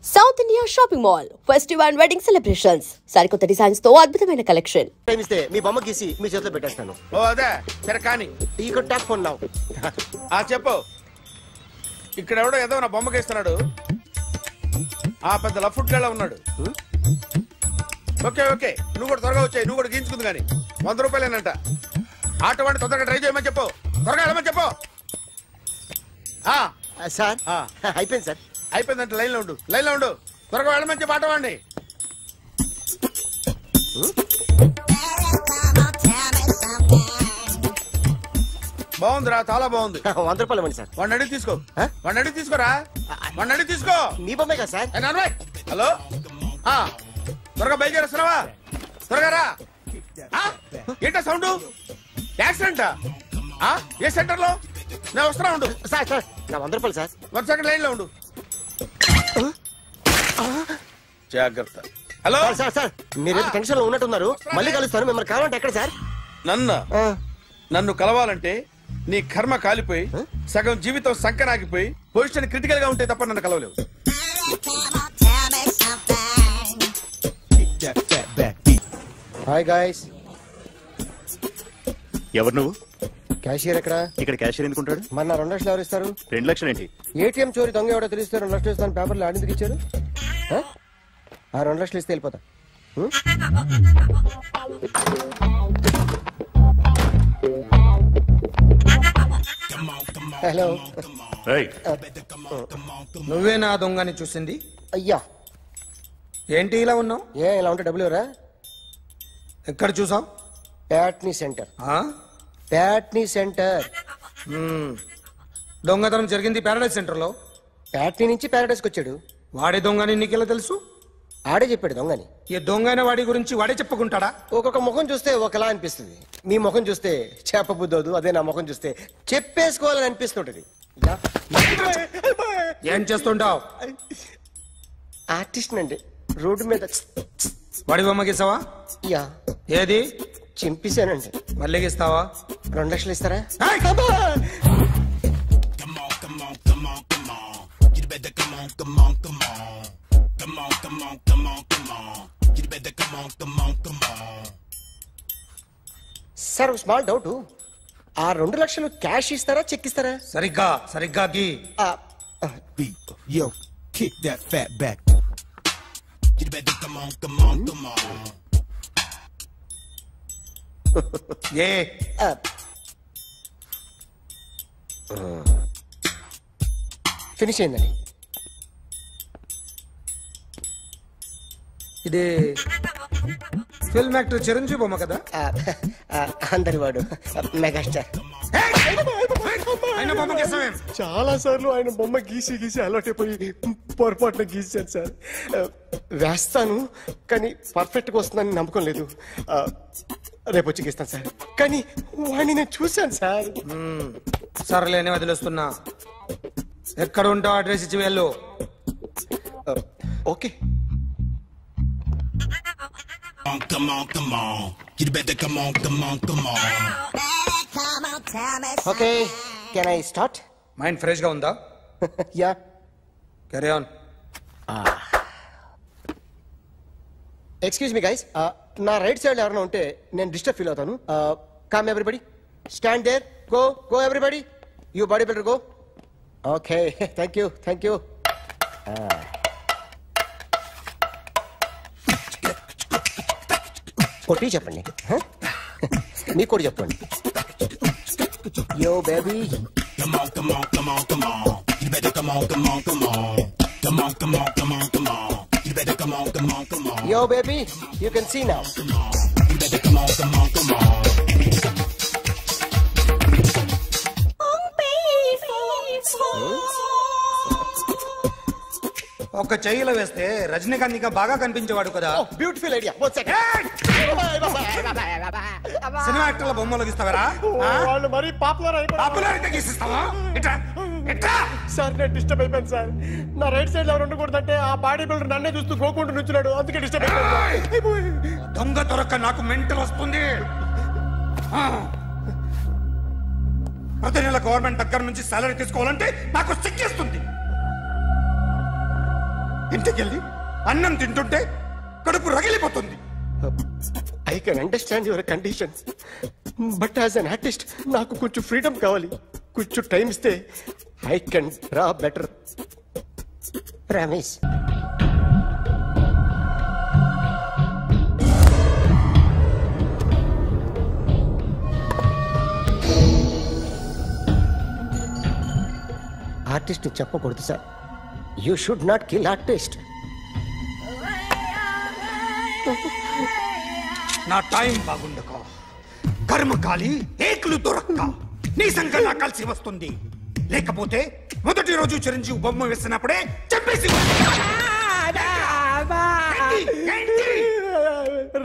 South India shopping mall festival and wedding celebrations సరికొత్త designs తో అద్భుతమైన కలెక్షన్. ప్రేమిస్తే మీ బొమ్మ గీసి మీ చేతిలో పెట్టేస్తాను. ఓ అదే సరే కానీ ఈ టాక్ ఫోన్ నౌ. చెప్పు. ఇక్కడ ఎవడో ఏదో నా బొమ్మ గీస్తున్నాడు. ఆ పెద్ద లఫుట్ గేళ ఉన్నాడు. ఓకే ఓకే నువ్వు కూడా త్వరగా వచ్చాయి. నువ్వు కూడా గీంచుకుంది కానీ 100 రూపాయలేనంట. ఆటో వాడిని తొందరగా ట్రై చేయమని చెప్పు. త్వరగా వెళ్ళమని చెప్పు. సార్ అయిపోయింది సార్. అయిపోయిందంటే లైన్లో ఉండు. లైన్లో ఉండు. త్వరగా వెళ్ళమని చెప్పు ఆటో వాడిని. బాగుందిరా, చాలా బాగుంది. 100 రూపాయలు ఇవ్వండి సార్. వాడిని అడిగి తీసుకో. వాడిని అడిగి తీసుకోరా. వాడిని అడిగి తీసుకో. మీ బొమ్మే కదా సార్. హలో త్వరగా బయలుదేరేస్తున్నావా? త్వరగా రా. ఏంటా సౌండ్? యాక్సిడెంటా? ఏ సెంటర్ లో? నేను వస్తున్నా ఉండు. సార్ సార్ నా 100 రూపాయలు సార్. 1 సెకండ్ లైన్ లో ఉండు. జాగ్రత్త. హలో సార్ సార్ మీరేదో టెన్షన్ లో ఉన్నట్టున్నారు. మళ్ళీ కలుస్తాను. మిమ్మల్ని కావాలంటే ఎక్కడ సార్? నన్ను కలవాలంటే నీ కర్మ కాలిపోయి సగం జీవితం సంకనాగిపోయి పొజిషన్ క్రిటికల్ గా ఉంటే తప్ప నన్ను కలవలేవు. Hi guys. ఎవరు నువ్వు? క్యాషియర్ ఎక్కడ? ఇక్కడ క్యాషియర్ ఎందుకుంటాడు? మన 2 లక్షలు ఎవరు ఇస్తారు? 2 లక్షలు ఏంటి? ఏటీఎం చోరీ దొంగ ఎవడో తెలిస్తే 2 లక్షలు ఇస్తాను పేపర్లు ఆడిందుకు ఇచ్చారు. ఆ 2 లక్షలు ఇస్తే వెళ్ళిపోతా. హలో నువ్వే నా దొంగని చూసింది? అయ్యా ఏంటి ఇలా ఉన్నావు? ఇలా ఉంటే డబ్బులు ఎవరా? ఎక్కడ చూసావు? ప్యాట్నీ సెంటర్. ప్యాట్నీ సెంటర్. దొంగతనం జరిగింది ప్యారడైజ్ సెంటర్ లో. ప్యాట్నీ నుంచి ప్యారడైజ్కి వచ్చాడు. వాడే దొంగని నీకెలా తెలుసు? ఆడే చెప్పాడు దొంగని. ఈ దొంగైన వాడి గురించి వాడే చెప్పుకుంటాడా? ఒక్కొక్క ముఖం చూస్తే ఒకలా అనిపిస్తుంది. మీ ముఖం చూస్తే చెప్పబుద్దోదు. అదే నా ముఖం చూస్తే చెప్పేసుకోవాలని అనిపిస్తుంటది. ఏం చేస్తుంటావు? ఆర్టిస్ట్ అండి. రోడ్డు మీద వాడి బొమ్మ గీసావా? యా. ఏది? చింపేశానండి. మళ్ళీ గీస్తావా? 2 లక్షలు ఇస్తారా? Sir small doubt. ఆ 2 లక్షలు క్యాష్ ఇస్తారా చెక్ ఇస్తారా? సరిగ్గా గీ. Yo, kick that fat back. You better come on. Finish అయిందండి. ఇది ఫిల్మ్ యాక్టర్ చిరంజీవి బొమ్మ కదా? అందరి వాడు మెగాస్టార్. చాలా సార్లు ఆయన బొమ్మ గీసి అలవాటైపోయి పొరపాటున గీసాను సార్. వేస్తాను కానీ పర్ఫెక్ట్ గా వస్తుందని నమ్మకం లేదు. రేపు వచ్చి గీస్తాను సార్. కానీ వాడిని నేను చూశాను సార్. సర్లేని వదిలేస్తున్నా. ఎక్కడ ఉంటావు అడ్రస్ ఇచ్చి వెళ్ళు. Okay. Come on. You better come on. Okay can I start? Mind fresh గా ఉందా? Yeah. Carry on. Excuse me guys. నా రైట్ సైడ్ ఎవరైనా ఉంటే నేను డిస్టర్బ్ ఫీల్ అవుతాను. Come everybody, stand there. Go everybody. You body builder go. Okay thank you. కొట్టి చెప్పండి. మీకు కూడా చెప్పండి. Yo baby. Come on. You better come on. Come on. You better come on. Yo baby, you can see now. You better come on. ఒక చెయ్యిలో వేస్తే రజనీకాంత్ ఇంకా బాగా కనిపించేవాడు కదా. Beautiful idea. సినిమా యాక్టర్ల బొమ్మలు గీస్తావరా? వాళ్ళు మరీ పాపులారిటీ గీసిస్తావా? సార్ నేను డిస్టర్బ్ అయిపోయాను సార్. నా రైట్ సైడ్ ఎవరు ఉండకూడదంటే ఆ బాడీ బిల్డర్ నన్నే చూస్తూ గోకుంటూ నుంచున్నాడు. అందుకే డిస్టర్బ్ అయిపోయాను. దొంగ దొరక్క నాకు మెంటల్ వస్తుంది. ప్రతి నెల గవర్నమెంట్ దగ్గర నుంచి సాలరీ తీసుకోవాలంటే నాకు సిగ్గేస్తుంది. ఇంటికెళ్ళి అన్నం తింటుంటే కడుపు రగిలిపోతుంది. I can understand your condition, but as an artist నాకు కొంచెం ఫ్రీడమ్ కావాలి. కొంచెం టైం ఇస్తే I can draw better. Promise. Artist చెప్పకూడదు sir. You should not kill artist. నా టైం బాగుండక కర్మకాలి ఏకులు దొరక్క నీ సంఖ్య నాకు కలిసి వస్తుంది. లేకపోతే మొదటి రోజు చిరంజీవి బొమ్మ వేసినప్పుడే చెప్పేసి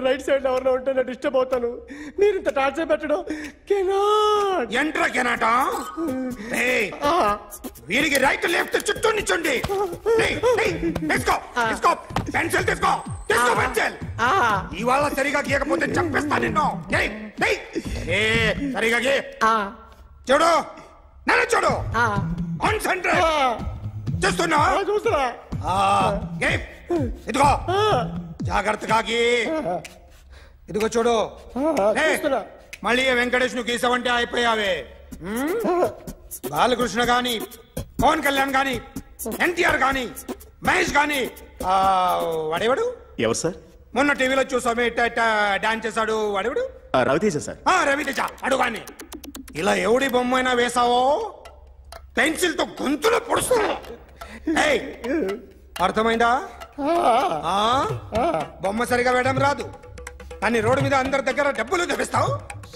రైట్ సైడ్ ఎవరిలో ఉంటే నేను డిస్టర్బ్ అవుతాను. మీరు ఇంత టార్చర్ పెట్టడం ఎంట్రా కెనాటా. వీరికి రైట్ లెఫ్ట్ చుట్టూ నిచ్చండి. పెన్సిల్ తీసుకో, పెన్సిల్. ఇవాళ సరిగా గీయకపోతే చంపేస్తా నిన్ను. సరిగా గీ. చూడు, నన్ను చూడు. కాన్సంట్రేట్ చేస్తున్నా. ఇదిగో జాగ్రత్తగా గీ. ఇదిగో చూడు. మళ్ళీ వెంకటేష్ ను గీసావంటే అయిపోయావే. బాలకృష్ణ గాని, పవన్ కళ్యాణ్ గాని, ఎన్టీఆర్ గాని, మహేష్ గాని, వాడేవాడు ఎవరు సార్? మొన్న టీవీలో చూసామే డాన్స్ చేశాడు వాడేవాడు? రవితేజ సార్. రవితేజ అడుగాని. ఇలా ఎవడి బొమ్మైనా వేసావో పెన్సిల్ తో గొంతులో పొడుస్తావు. అర్థమైందా? బొమ్మ సరిగా వేయడం రాదు కానీ రోడ్డు మీద అందరి దగ్గర డబ్బులు తెప్పిస్తావు.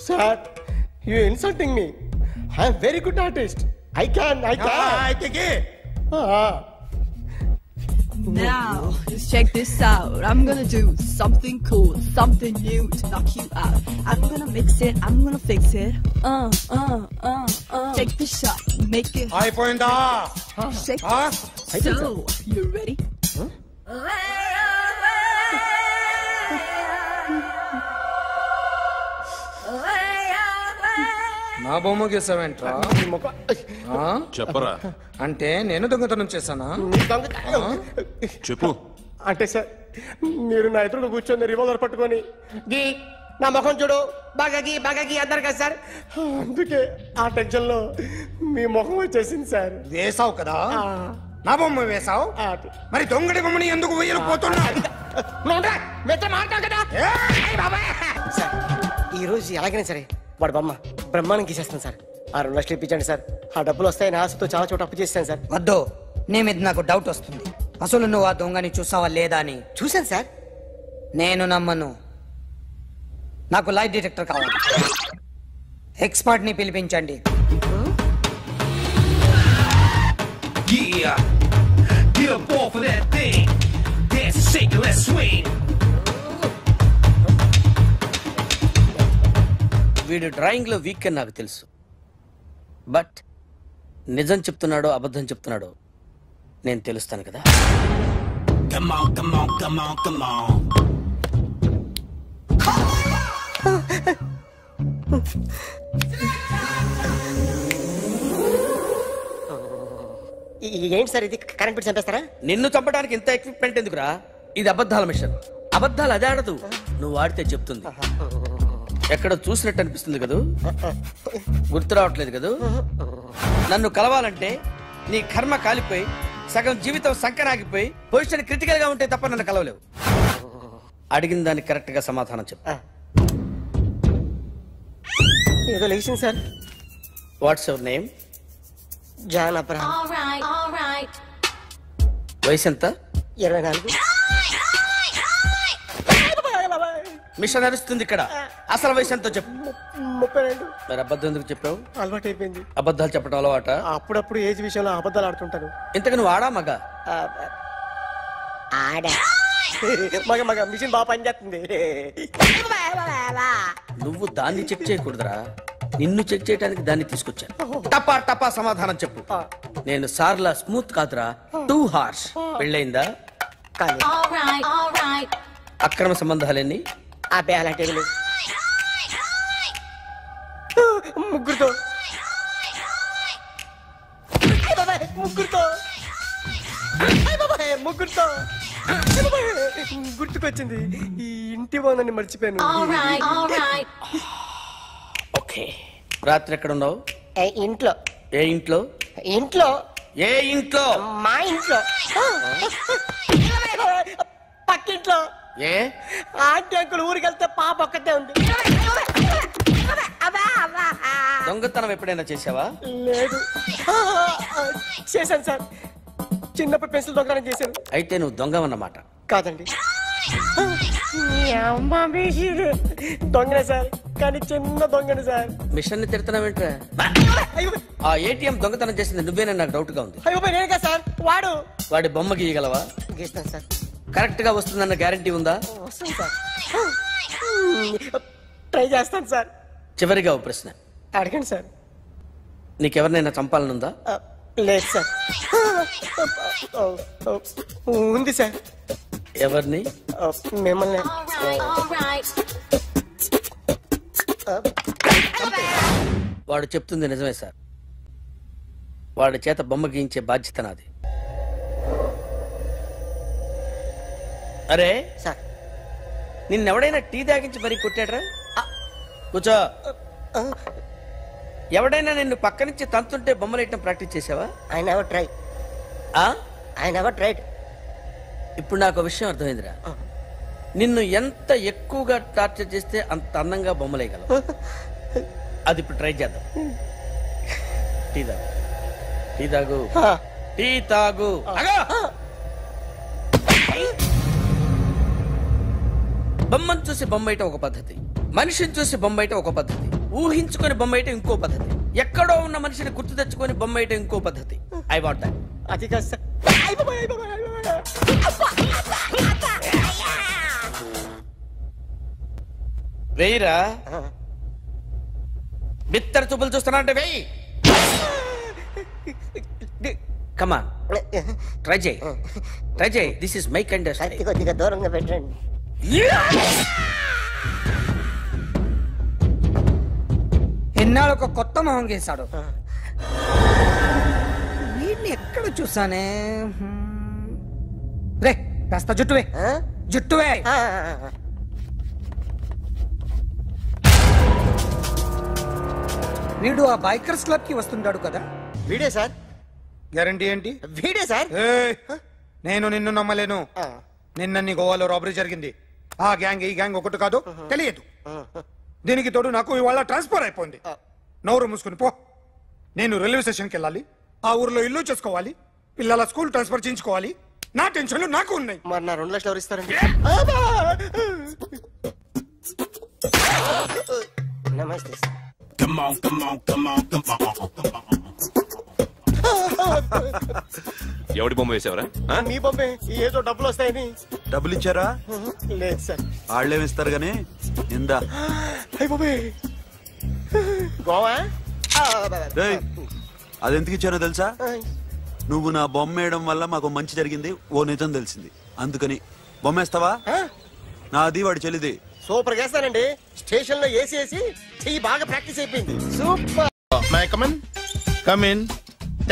Sir, you insulting me. I am very good artist. I can. Now, just check this out. I'm gonna do something cool, something new to knock you out. I'm gonna mix it, I'm gonna fix it. Take the shot, make it. అయిపోయిందా? Shake it. So, you ready? నా బొమ్మ గీసావేంట్రా? చెప్పరా. అంటే నేను దొంగతనం చేశానా? చెప్పు. అంటే సార్, మీరు నా ఎదురుగా కూర్చొని రివాల్వర్ పట్టుకొని గీ, నా ముఖం చూడు, బాగా గీ అన్నారు కదా సార్. అందుకే ఆ టెన్షన్ లో మీ ముఖం వచ్చేసింది సార్. వేసావు కదా, నా బొమ్మ వేసావు. మరి దొంగడి బొమ్మని ఎందుకు వేయలు పోతున్నా? ఈ రోజు ఎలాగైనా సరే వాడు బొమ్మ బ్రహ్మాండం గీసేస్తాను సార్. 2 లక్షలు ఇప్పించండి సార్. ఆ డబ్బులు వస్తాయని ఆశతో చాలా చోట అప్పు చేస్తాను సార్. వద్దు, నీ మీద నాకు డౌట్ వస్తుంది. అసలు నువ్వు ఆ దొంగని చూసావా లేదా అని. చూశాను సార్. నేను నమ్మను. నాకు లైట్ డిటెక్టర్ కావాలి. ఎక్స్పర్ట్ ని పిలిపించండి. వీడు డ్రాయింగ్ లో వీక్ అని నాకు తెలుసు. బట్ నిజం చెప్తున్నాడో అబద్ధం చెప్తున్నాడో నేను తెలుస్తాను కదా. ఏంటి సార్ ఇది? కరెంట్ బిల్ చంపేస్తారా? నిన్ను చంపడానికి ఇంత ఎక్విప్మెంట్ ఎందుకురా? ఇది అబద్ధాల మిషన్. అబద్ధాలు అదే ఆడదు, నువ్వు ఆడితే చెప్తుంది. ఎక్కడ చూసినట్టు అనిపిస్తుంది కదూ, గుర్తు రావట్లేదు కదూ. నన్ను కలవాలంటే నీ కర్మ కాలిపోయి సగం జీవితం సంకనాగిపోయి పొజిషన్ క్రిటికల్ గా ఉంటే తప్ప నన్ను కలవలేవు. అడిగిన దానికి కరెక్ట్ గా సమాధానం చెప్పు. ఏదో లేచింది sir. What's your name? John Abraham. వయసు ఎంత? 24. మిషన్ నడుస్తుంది ఇక్కడ. అసలు వయసు ఎంతో చెప్పు. 32. మరి అబద్ధం ఎందుకు చెప్పావు? అలవాటు అయిపోయింది. అబద్ధాలు చెప్పడం అలవాట? అప్పుడప్పుడు ఏజ్ విషయంలో అబద్ధాలు ఆడుతుంటాను. ఇంతకు నువ్వు ఆడా మగ? మగ మిషన్ బాగా పనిచేస్తుంది. నువ్వు దాన్ని చెక్ చేయకూడదురా, నిన్ను చెక్ చేయడానికి దాన్ని తీసుకొచ్చాను. టపా టపా సమాధానం చెప్పు. నేను సార్లా స్మూత్ కాదురా, టూ హార్ష్. పెళ్ళయిందా? అక్రమ సంబంధాలన్నీ? అబ్బే అలాంటి ముగ్గురుతో ముగ్గురుతో గుర్తుకొచ్చింది. ఈ ఇంటి బాగుందని మర్చిపోయాను. ఓకే, రాత్రి ఎక్కడ ఉన్నావు? ఇంట్లో. ఏ ఇంట్లో? ఇంట్లో. ఏ ఇంట్లో? మా ఇంట్లో. పక్కింట్లో. ఏ ఆంటీ అంకుల్ ఊరికి వెళ్తే పాప ఒక్కతే ఉంది. దొంగతనం ఎప్పుడైనా చేసావా? లేదు. చేశాను సార్, చిన్నప్పుడు పెన్సిల్ దొంగతనం చేశాను. అయితే నువ్వు దొంగవన్నమాట. కాదండి, దొంగనే సార్, కానీ చిన్న దొంగనే సార్. మిషన్ ని తిడుతున్నావేంట్రా? ఆ ఏటీఎం దొంగతనం చేసింది నువ్వేనని నాకు డౌట్ గా ఉంది. అయ్యో నేనే కదా సార్. వాడి బొమ్మ గీయగలవా? గీస్తాను సార్. కరెక్ట్ గా వస్తుందన్న గ్యారంటీ ఉందా? వస్తుంది సార్, ట్రై చేస్తాను సార్. చివరిగా ఓ ప్రశ్న అడగండి సార్. నీకెవరినైనా చంపాలనుందా? లేదు సార్. ఉంది సార్. ఎవరిని? మిమ్మల్ని. వాడు చెప్తుంది నిజమే సార్. వాడి చేత బొమ్మ గీయించే బాధ్యత నాది. అరే సార్, నిన్నెవడైనా టీ తాగించి మరీ కొట్టాడ్రా? కూర్చో. ఎవడైనా నిన్ను పక్క నుంచి తంతుంటే బొమ్మలేయటం ప్రాక్టీస్ చేసావా? I never try. I never tried. ఇప్పుడు నాకు విషయం అర్థమైందిరా. నిన్ను ఎంత ఎక్కువగా టార్చర్ చేస్తే అంత అందంగా బొమ్మలేయగలవు. అది ఇప్పుడు ట్రై చేద్దాం. టీ తాగు, టీ తాగు, టీ తాగు. బొమ్మను చూసి బొమ్మేయటం ఒక పద్ధతి, మనిషిని చూసి బొమ్మేయటం ఒక పద్ధతి, ఊహించుకొని బొమ్మేయటం ఇంకో పద్ధతి, ఎక్కడో ఉన్న మనిషిని గుర్తు తెచ్చుకొని బొమ్మేయటం ఇంకో పద్ధతి. I want that. అది కాదు సార్. వెయ్యిరా. బిత్తర చూపులు చూస్తున్నా అంటే వెయ్యి. కమాన్, ట్రై చేయి, ట్రై చేయి. This is my kind. కొద్దిగా దూరంగా పెట్టండి. ఎన్నాళ్ళు ఒక కొత్త మొహం గీశాడు. వీడిని ఎక్కడ చూసానే? రే కాస్త జుట్టువే, జుట్టువే. వీడు ఆ బైకర్స్ క్లబ్ కి వస్తుంటాడు కదా? వీడే సార్. గ్యారంటీ ఏంటి? వీడే సార్. నేను నిన్ను నమ్మలేను. నిన్న నీ గోవాలో రాబరీ జరిగింది. ఆ గ్యాంగ్ ఈ గ్యాంగ్ ఒకటి కాదు, తెలియదు. దీనికి తోడు నాకు ఇవాళ ట్రాన్స్ఫర్ అయిపోయింది. నోరు మూసుకుని పో. నేను రైల్వే స్టేషన్కి వెళ్ళాలి, ఆ ఊర్లో ఇల్లు చేసుకోవాలి, పిల్లల స్కూల్ ట్రాన్స్ఫర్ చేయించుకోవాలి. నా టెన్షన్లు నాకు ఉన్నాయి. మరి నా 2 లక్షలు ఎవరు ఇస్తారండి? నమస్తే సార్. ఎవడి బొమ్మ వేసావరా? మీ బొమ్మే. ఏదో డబ్బులు వస్తాయని. డబ్బులు ఇచ్చారా? లేదు సార్. వాళ్ళేమి ఇస్తారు గానీ ఇందా. గోవా అది ఎందుకు ఇచ్చానో తెలుసా? నువ్వు నా బొమ్మ వేయడం వల్ల మాకు మంచి జరిగింది, ఓ నిజం తెలిసింది, అందుకని. బొమ్మేస్తావా? నాది వాడి చెల్లిది. సూపర్ చేస్తానండి. స్టేషన్ లో ఏసీ వేసి చెయ్యి బాగా ప్రాక్టీస్ అయిపోయింది. Super. May come in. Come in.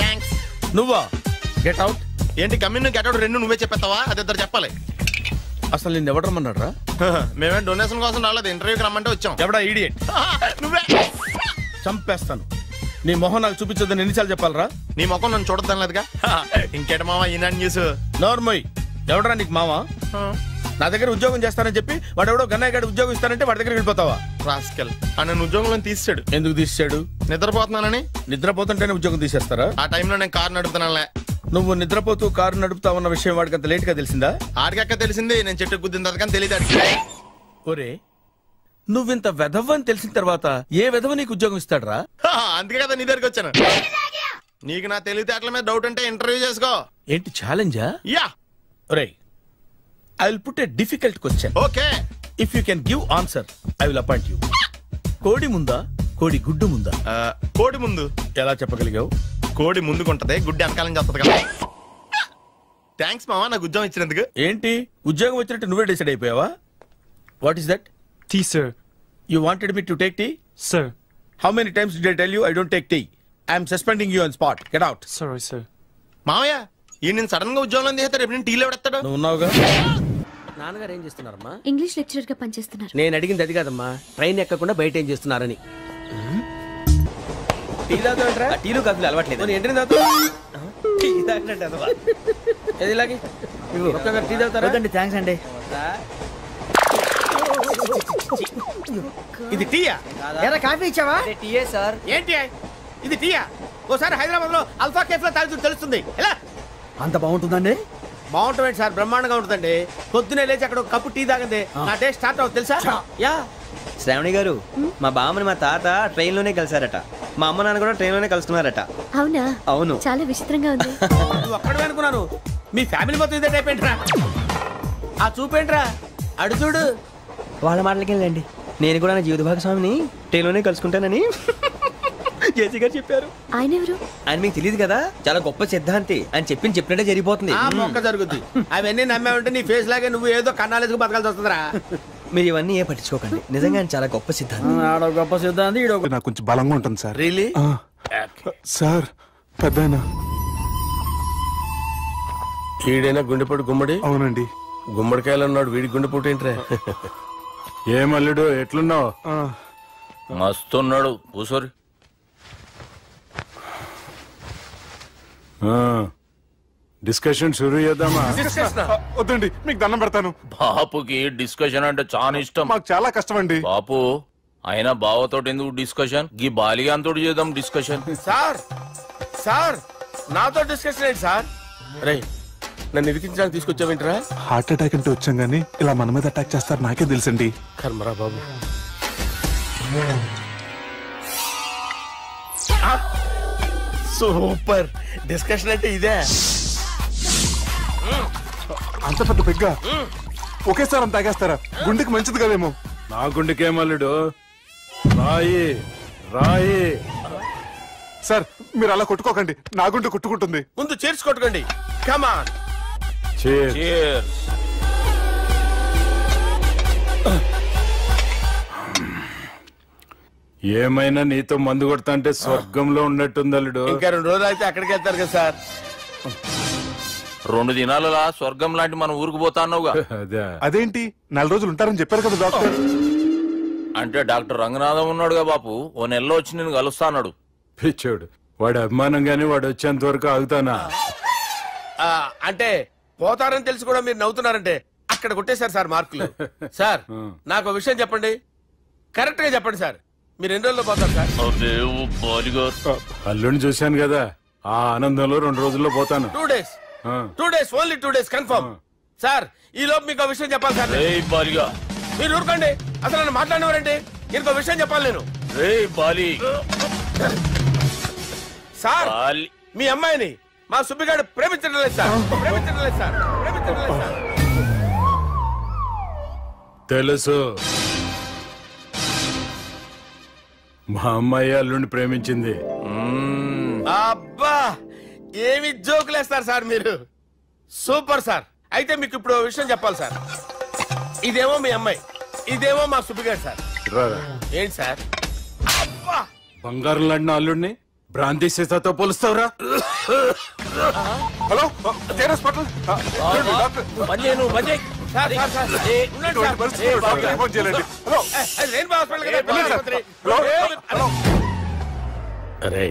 Thanks. నువ్వా? Get out. ఏంటి కమిన్ గెట్ అవుట్ రెండు నువ్వే చెప్పేస్తావా? అది ఇద్దరు చెప్పాలి. అసలు నిన్ను ఎవడు రమ్మన్నాడు రా? మేమే డొనేషన్ కోసం రాలేదు, ఇంటర్వ్యూకి రమ్మంటే వచ్చాం. ఎవడా ఈడియట్? నువ్వే. చంపేస్తాను. నీ మొహం నాకు చూపించొద్దని ఎన్నిసార్లు చెప్పాలరా? నీ మొఖం నన్ను చూడద్దాం లేదుగా. ఇంకేట మామ ఈనాడు న్యూస్. నోర్మోయ్. ఎవడరా నీకు మామ? నా దగ్గర ఉద్యోగం చేస్తానని చెప్పి వాడు ఎవడో గన్నయ్య గారి ఉద్యోగం ఇస్తానంటే వాడి దగ్గర వెళ్ళిపోతావా? రాస్కెల్. నన్ను ఉద్యోగంలో తీసాడు. ఎందుకు తీసాడు? నిద్రపోతున్నానని. నిద్రపోతుంటేనే ఉద్యోగం తీసేస్తారా? ఆ టైంలో నేను కారు నడుపుతున్నానులే. నువ్వు నిద్రపోతూ కారు నడుపుతావన్న విషయం వాడికి అంత లేట్ గా తెలిసిందా? ఆడికక్క తెలిసింది, నేను చెట్టు గుద్దిన తర్వాత కానీ తెలియదు. ఒరే, నువ్వింత వెధవ్ అని తెలిసిన తర్వాత ఏ వెధవ నీకు ఉద్యోగం ఇస్తాడరా? అందుకే కదా నీ దగ్గరికి వచ్చాను. నీకు నా తెలివితేటల మీద డౌట్ అంటే ఇంటర్వ్యూ చేసుకో. ఏంటి ఛాలెంజా? యా. ఒరే, I will put a difficult question. Okay. If you can give answer, I will appoint you. కోడి ముందా, కోడి గుడ్డు ముందా? కోడి ముందు. ఎలా చెప్పగలిగావు? కోడి ముందుకుంటది, గుడ్డి వెనకాలం చేస్తుంది కదా. థ్యాంక్స్ మామా నాకు ఉద్యోగం ఇచ్చినందుకు. ఏంటి ఉద్యోగం వచ్చినట్టు నువ్వే డిసైడ్ అయిపోయావా? What is that? Tea, sir. You wanted me to take tea? Sir. How many times did I tell you I don't take tea? I am suspending you on spot. Get out. Sorry, sir. మామయ్య ఈ నేను sudden గా ఉద్యోగంలో తీస్తాడు రేపు నేను టీలో పెడతాడు. నువ్వు ఉన్నావుగా. నాన్నగారు ఏం చేస్తున్నారమ్మా? ఇంగ్లీష్ లెక్చరర్ గా పనిచేస్తున్నారు. నేను అడిగింది అది కాదమ్మా, ట్రైన్ ఎక్కకుండా బయట ఏం చేస్తున్నారని. టీ తాగుతాంట్రా? టీలు కాఫీలు అలవాట్లేదు. ఏంటి తాగుతావు? టీ తాగినట్టు అదవా. ఏది ఇలాగే ఒక్కగా టీ తాగుతారా? థ్యాంక్స్ అండి. ఇది టీయా? ఎరా కాఫీ ఇచ్చావా? టీయే సార్. ఏంటి ఇది టీయా? ఓసారి హైదరాబాద్ లో అల్ఫా కేఫ్ లో తాగుతూ తెలుస్తుంది. ఎలా అంత బాగుంటుందండి? బాగుంటుంది సార్, బ్రహ్మాండంగా ఉంటుందండి. పొద్దునే లేచి అక్కడ ఒక కప్పు టీ తాగండి నా డే స్టార్ట్ అవుతుంది తెలుసా? యా. శ్రావణి గారు, మా బామ్మని మా తాత ట్రైన్ లోనే కలిసారట. మా అమ్మ నాన్న కూడా ట్రైన్ లోనే కలుసుకున్నారట. అవునా? అవును. చాలా విచిత్రంగా ఉంది. నువ్వు ఒక్కడే అనుకున్నాను, మీ ఫ్యామిలీ మొత్తం ఇదే టైప్ ఏంట్రా? ఆ చూపేంట్రా అడు చూడు. వాళ్ళ మాటలకి వెళ్ళండి. నేను కూడా నా జీవిత భాగస్వామిని ట్రైన్ లోనే కలుసుకుంటానని జేసీ గారు చెప్పారు. ఆయన ఎవరు? ఆయన మీకు తెలియదు కదా, చాలా గొప్ప సిద్ధాంతి అని చెప్పినట్టే జరిగిపోతుంది. ఆ మొక్క జరుగుద్ది. అవన్నీ నమ్మే ఉంటే నీ ఫేస్ లాగే నువ్వు ఏదో కన్నాలేసుకు బతకాల్సి వస్తుందిరా. మీరు ఇవన్నీ ఏ పట్టించుకోకండి. నిజంగా ఆయన చాలా గొప్ప సిద్ధాంతి. గొప్ప సిద్ధాంతి. నాకు కొంచెం బలంగా ఉంటుంది సార్. రియలీ? సార్ పెద్దయినా ఈడైనా గుండెపోటు గుమ్మడి? అవునండి. గుమ్మడికాయలు అన్నాడు, వీడి గుండెపోటు ఏంట్రా? ఏమల్లుడు ఎట్లున్నావు? మస్తున్నాడు. కూసోరి. డిస్కషన్ షురూ చేద్దామా? వద్దండి, మీకు దండం పెడతాను. బాపుకి డిస్కషన్ అంటే చాలా ఇష్టం. మాకు చాలా కష్టం అండి. బాపు అయినా బావతోటి ఎందుకు డిస్కషన్? గీ బాలిగాంతోటి చేద్దాం డిస్కషన్. సార్ సార్ నాతో డిస్కషన్ ఏంటి సార్? రే నన్ను ఇరికించడానికి తీసుకొచ్చావేంట్రా? హార్ట్ అటాక్ అంటే వచ్చాం గానీ ఇలా మన మీద అటాక్ చేస్తారు నాకే తెలుసండి. కర్మరా బాబు. సూపర్ డిస్కషన్ అంటే ఇదే. అంత పెద్ద పెగ్గా ఒకేసారి అంత తాగేస్తారా? గుండెకి మంచిది కదేమో. నా గుండెకేమల్లుడు రాయి రాయి. సార్ మీరు అలా కొట్టుకోకండి, నా గుండె కొట్టుకుంటుంది. ముందు చేర్చి కొట్టుకోండి. కమాన్. ఏమైనా నీతో మందు కొడతా అంటే స్వర్గంలో ఉన్నట్టుంది అల్లుడు. ఇంకా 2 రోజులు అయితే అక్కడికి వెళ్తారు కదా సార్. 2 దినాలలా స్వర్గం లాంటి మన ఊరికి పోతాన్నావుగా. అదేంటి 4 రోజులు ఉంటారని చెప్పారు కదా డాక్టర్. అంటే డాక్టర్ రంగనాథం ఉన్నాడుగా బాపు, ఓ నెలలో వచ్చి నేను కలుస్తాన్నాడు. పిచ్చోడు, వాడి అభిమానంగానే వాడు వచ్చేంత వరకు ఆగుతానా? అంటే పోతారని తెలిసి కూడా మీరు నవ్వుతున్నారంటే అక్కడ కొట్టేశారు సార్ మార్కులు. సార్ నాకు విషయం చెప్పండి, కరెక్ట్ గా చెప్పండి సార్. మీరు ఎన్ని రోజుల్లో పోతారు సార్? అల్లుడిని చూశాను కదా, ఆ ఆనందంలో 2 రోజుల్లో పోతాను. 2 days. 2 days, only 2 days confirm. Sir ఈ లోపు మీకు విషయం చెప్పాలి సార్. మీరు ఊరుకోండి, అసలు నన్ను మాట్లాడినవారండి. ఇంకో విషయం చెప్పాలి నేను. సార్ మీ అమ్మాయిని మా సుబ్బిగాడు ప్రేమించడం లేదు సార్. ప్రేమించడం లేదు సార్. ప్రేమించడం లేదు సార్. తెలుసు, మా అమ్మాయి అల్లుడిని ప్రేమించింది. అబ్బా ఏమి జోకులేస్తారు సార్ మీరు. Super sir. అయితే మీకు ఇప్పుడు విషయం చెప్పాలి సార్. ఇదేమో మీ అమ్మాయి, ఇదేమో మా సుబ్బిగాడు సార్. ఏంటి సార్? అబ్బా బంగారం లాంటి అల్లుడిని భ్రాంతి సీతాతో పోలుస్తావురా? Hello hospital. అరే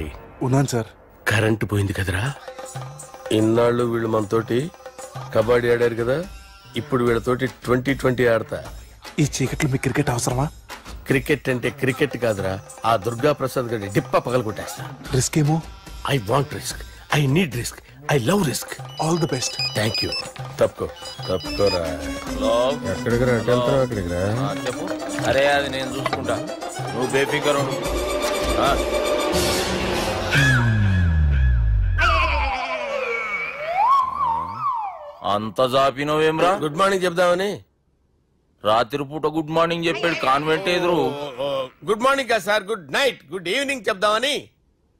ఉన్నాను సార్. కరెంటు పోయింది కదరా. ఇన్నాళ్ళు వీళ్ళు మనతోటి కబడ్డీ ఆడారు కదా, ఇప్పుడు వీళ్ళతోటి 2020 ఆడతా. ఈ చీకట్లో మీకు క్రికెట్ అవసరమా? క్రికెట్ అంటే క్రికెట్ కాదురా, ఆ దుర్గా ప్రసాద్ గారి డిప్ప పగలగొట్టేస్తా. రిస్క్ ఏమో. I want risk, I need risk, I love risk. All the best. Thank you. తప్పుకోరా. ఎక్కడికి రా? అక్కడికి రా. చెప్పు. అరే అది నేను చూసుకుంటా, నువ్వు బేఫికర్ ఉండు. అంత జాపినవేమ్రా? గుడ్ మార్నింగ్ చెప్దామని. రాత్రి పూట గుడ్ మార్నింగ్ చెప్పాడు కాన్వెంట్ ఎదురు. గుడ్ మార్నింగ్ కదా sir, good night, good evening చెప్దామని.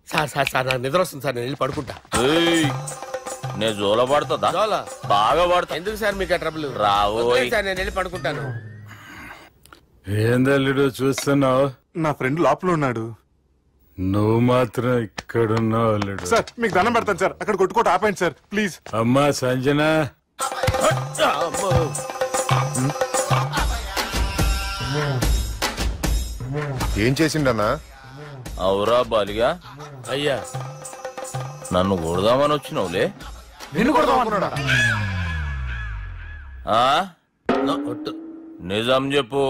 సార్ సార్ సార్ నాకు నిద్ర వస్తుంది సార్, నేను వెళ్ళి పడుకుంటా. నేను జోల పడుతుందా? జోలా బాగా పడతా. ఎందుకు సార్ మీకు ఆ ట్రబుల్? రావు సార్, నేను వెళ్ళి పడుకుంటాను. ఏందల్లుడు చూస్తున్నావు? నా ఫ్రెండ్ లోపల ఉన్నాడు. నువ్వు మాత్రం ఇక్కడున్నావు అల్లుడు. సార్ మీకు దండం పెడతాను సార్, అక్కడ కొట్టుకోట ఆపండి సార్ ప్లీజ్. అమ్మా సంజన, ఏం చేసిండన్నా? అవురా బాలిగా, అయ్యా నన్ను కొడదామని వచ్చినావులే. నిన్ను కొడదామన్నాడా? నిజం చెప్పు.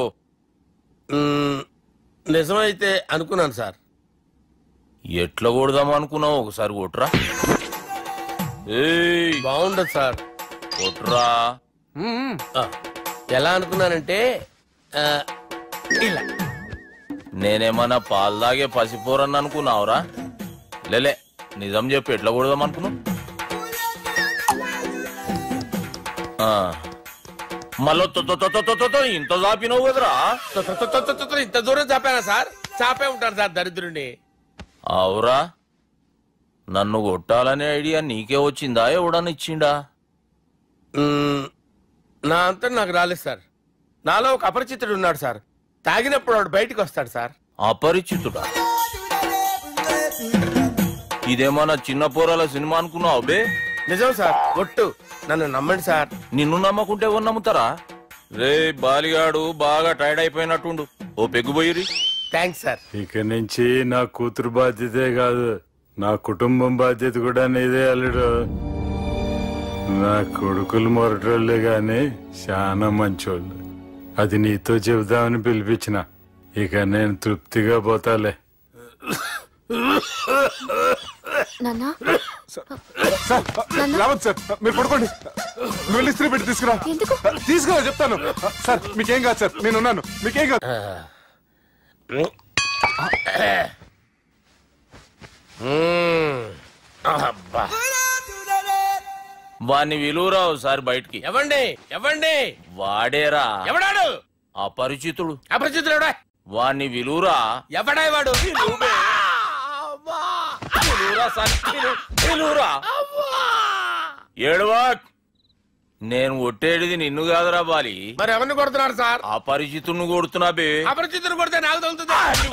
నిజమైతే అనుకున్నాను సార్. ఎట్లా కొడదాం అనుకున్నావు? ఒకసారి కొట్రా. బాగుండదు సార్. కొట్రా. ఎలా అనుకున్నానంటే ఇలా. నేనేమన్నా పాలు తాగే పసిపోరని అనుకున్నావురా? లేలే, నిజం చెప్పు, ఎట్లా కొడదాం అనుకున్నావు? మళ్ళీ ఇంత చాపినావు కదరా? ఇంత దూరం చాపానా సార్? చాపే ఉంటాను సార్ దరిద్రుడిని. అవురా, నన్ను కొట్టాలనే ఐడియా నీకే వచ్చిందా? ఎవడన్నా ఇచ్చిండా? నా అంతా నాకు రాలేదు సార్. నాలో ఒక అపరిచితుడు ఉన్నాడు సార్. తాగినప్పుడు వాడు బయటకు వస్తాడు సార్. అపరిచితుడా? ఇదేమన్నా చిన్న పోరాల సినిమా అనుకున్నావు బే? నిజం సార్, ఒట్టు, నన్ను నమ్మండి సార్. నిన్ను నమ్మకుంటే ఎవరు నమ్ముతారా? రే బాలిగాడు బాగా టైర్డ్ అయిపోయినట్టుండు, ఓ పెగ్గుబోయిరి. Thanks sir. ఇక నుంచి నా కూతురు బాధ్యతే కాదు, నా కుటుంబం బాధ్యత కూడా నీదే అల్లుడు. నా కొడుకులు మొరటోళ్ళే గాని చాలా మంచోళ్ళు. అది నీతో చెబుదామని పిలిపించిన. ఇక నేను తృప్తిగా పోతాలే. రావద్దు సార్, మీరు పడుకోండి. నువ్వు ఇస్త్రీ పెట్టి తీసుకురా. తీసుకురా చెప్తాను సార్. మీకేం కాదు సార్, నేనున్నాను. మీకేం కాదు. వాణ్ణి విలువరా ఒకసారి బయటికి. ఎవండి ఎవండి? వాడేరా. ఎవడాడు? అపరిచితుడు. అపరిచితుడు ఎవడా? వాణ్ణి విలువరా. ఎవడా వాడు? ఏడవా, నేను కొట్టేది నిన్ను కాదురా బాలి. మరి ఎవరిని కొడుతున్నారు సార్? అపరిచితుడిని కొడుతున్నా బే. అపరిచితుడు కొడితే నాకు తగులుతుందా? అన్ని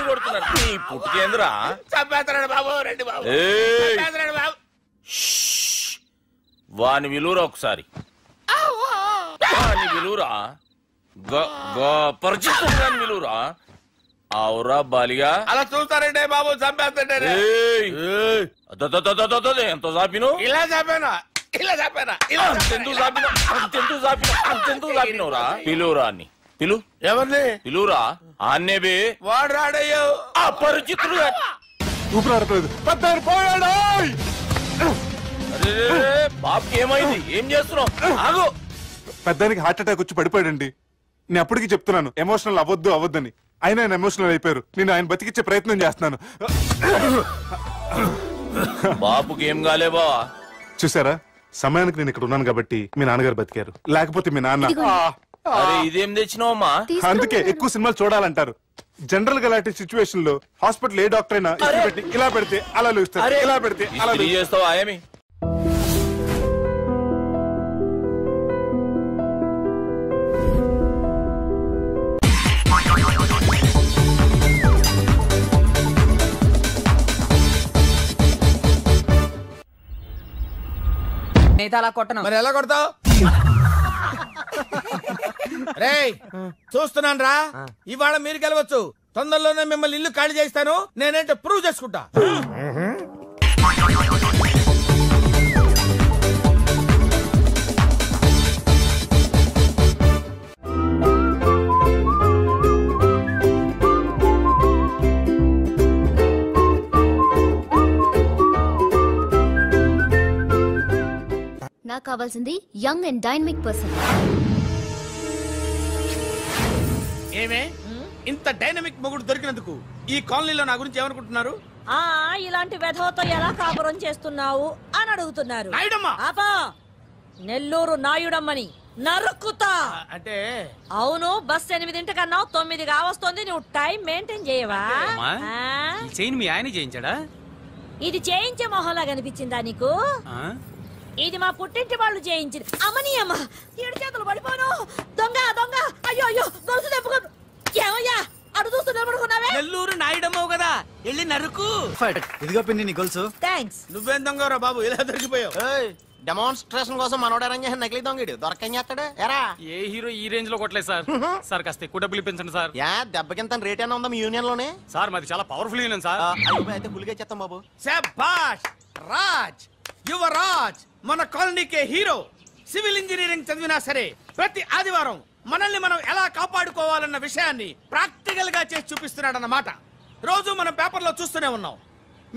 కొడుతున్నారు. నీ పుట్టుకేంద్రా? చంపేస్తున్నాడు బాబు, రండి బాబు. చంపేస్తున్నాడు బాబు. వాని విలువరా ఒకసారి. వాని విలువరా. పరిచితుడు విలువరా. అవురా బాలిగా. అలా చూస్తారంటే బాబు, చంపేస్తాడే. ఎంత చాపిను? ఇలా చాపానా? ఇలా చాపానా? అంతెందుకు చాపినవురా? పిలువురా అన్ని. పిలు. ఎవరిని పిలువురా. అన్నే బే. వాడు రాడయ్యో. అపరిచితుడు. ఊపిరాడట్లేదు. పెద్దాయన పోయాడు. బాబుకి ఏమైంది? ఏం చేస్తున్నావు? ఆగు. పెద్దానికి హార్ట్ అటాక్ వచ్చి పడిపోయాడండి. నేను అప్పటికి చెప్తున్నాను ఎమోషనల్ అవ్వద్దని. ఆయన ఎమోషనల్ అయిపోయారు. నేను ఆయన బతికిచ్చే ప్రయత్నం చేస్తున్నాను. బాబుకి ఏం కాలే బావా? చూసారా, సమయానికి నేను ఇక్కడ ఉన్నాను కాబట్టి మీ నాన్నగారు బతికారు. లేకపోతే మీ నాన్న. ఇదేం తెచ్చినావమ్మా? అందుకే ఎక్కువ సినిమాలు చూడాలంటారు. జనరల్ గా అలాంటి సిచ్యువేషన్ లో హాస్పిటల్ ఏ డాక్టర్ అయినా పెట్టి ఇలా పెడితే అలా లూస్తారు, ఇలా పెడితే అలా చేస్తావా? ఏమి మరి ఎలా కొడతావు? రేయ్ చూస్తున్నాను రా, ఇవాళ మీరు గెలవచ్చు. తొందరలోనే మిమ్మల్ని ఇల్లు ఖాళీ చేస్తాను. నేనేంటే ప్రూవ్ చేసుకుంటా. నాకు కావాల్సింది యంగ్ అండ్ డైనమిక్ పర్సన్. ఏమే ఇంత డైనమిక్ మొగుడు దొరికినందుకు ఈ కాలనీలో నా గురించి ఏమనుకుంటున్నారు? ఇలాంటి వెధవతో ఎలా కాపురం చేస్తున్నావు అని అడుగుతున్నారు. నెల్లూరు నాయుడమ్మని నరుక్కుతా. అంటే అవును, బస్ 8 9 కావస్తుంది. నువ్వు టైం మెయింటైన్ చేయవా? మీ ఆయన చేయించాడా? ఇది చేయించే మొహంలా కనిపించిందా నీకు? ఇది మా పుట్టింటి వాళ్ళు చేయించింది. అమ్మని అమ్మ, 7 చేతులు పడిపోను. దొంగ దొంగ, అయ్యో అయ్యో, గొలుసు తెప్పుకో. ఏమయ్యా అడు చూస్తూ నిలబడుకున్నావే? నెల్లూరు నాయుడమ్మవు కదా, వెళ్ళి నరుకు. ఇదిగో పిన్ని నీ గొలుసు. థ్యాంక్స్. నువ్వేం దొంగరా బాబు ఇలా దొరికిపోయావు? డెమాన్స్ట్రేషన్ కోసం మనోడు అరేంజ్ చేసిన నకిలీ దొంగడు దొరకని చేస్తాడు ఎరా. ఏ హీరో ఈ రేంజ్ లో కొట్టలేదు సార్. సార్ కాస్త ఎక్కువ డబ్బులు ఇప్పించండి సార్. యా దెబ్బకింత రేట్ అయినా ఉందా మీ యూనియన్ లోనే? సార్ మాది చాలా పవర్ఫుల్ యూనియన్ సార్. అయితే గులిగా చేస్తాం బాబు. శభాష్ రాజ్, యువరాజ్, మన కాలనీకే హీరో. సివిల్ ఇంజనీరింగ్ చదివినా సరే ప్రతి ఆదివారం మనల్ని మనం ఎలా కాపాడుకోవాలన్న విషయాన్ని ప్రాక్టికల్ గా చేసి చూపిస్తున్నాడన్నమాట. రోజు మనం పేపర్లో చూస్తూనే ఉన్నాం.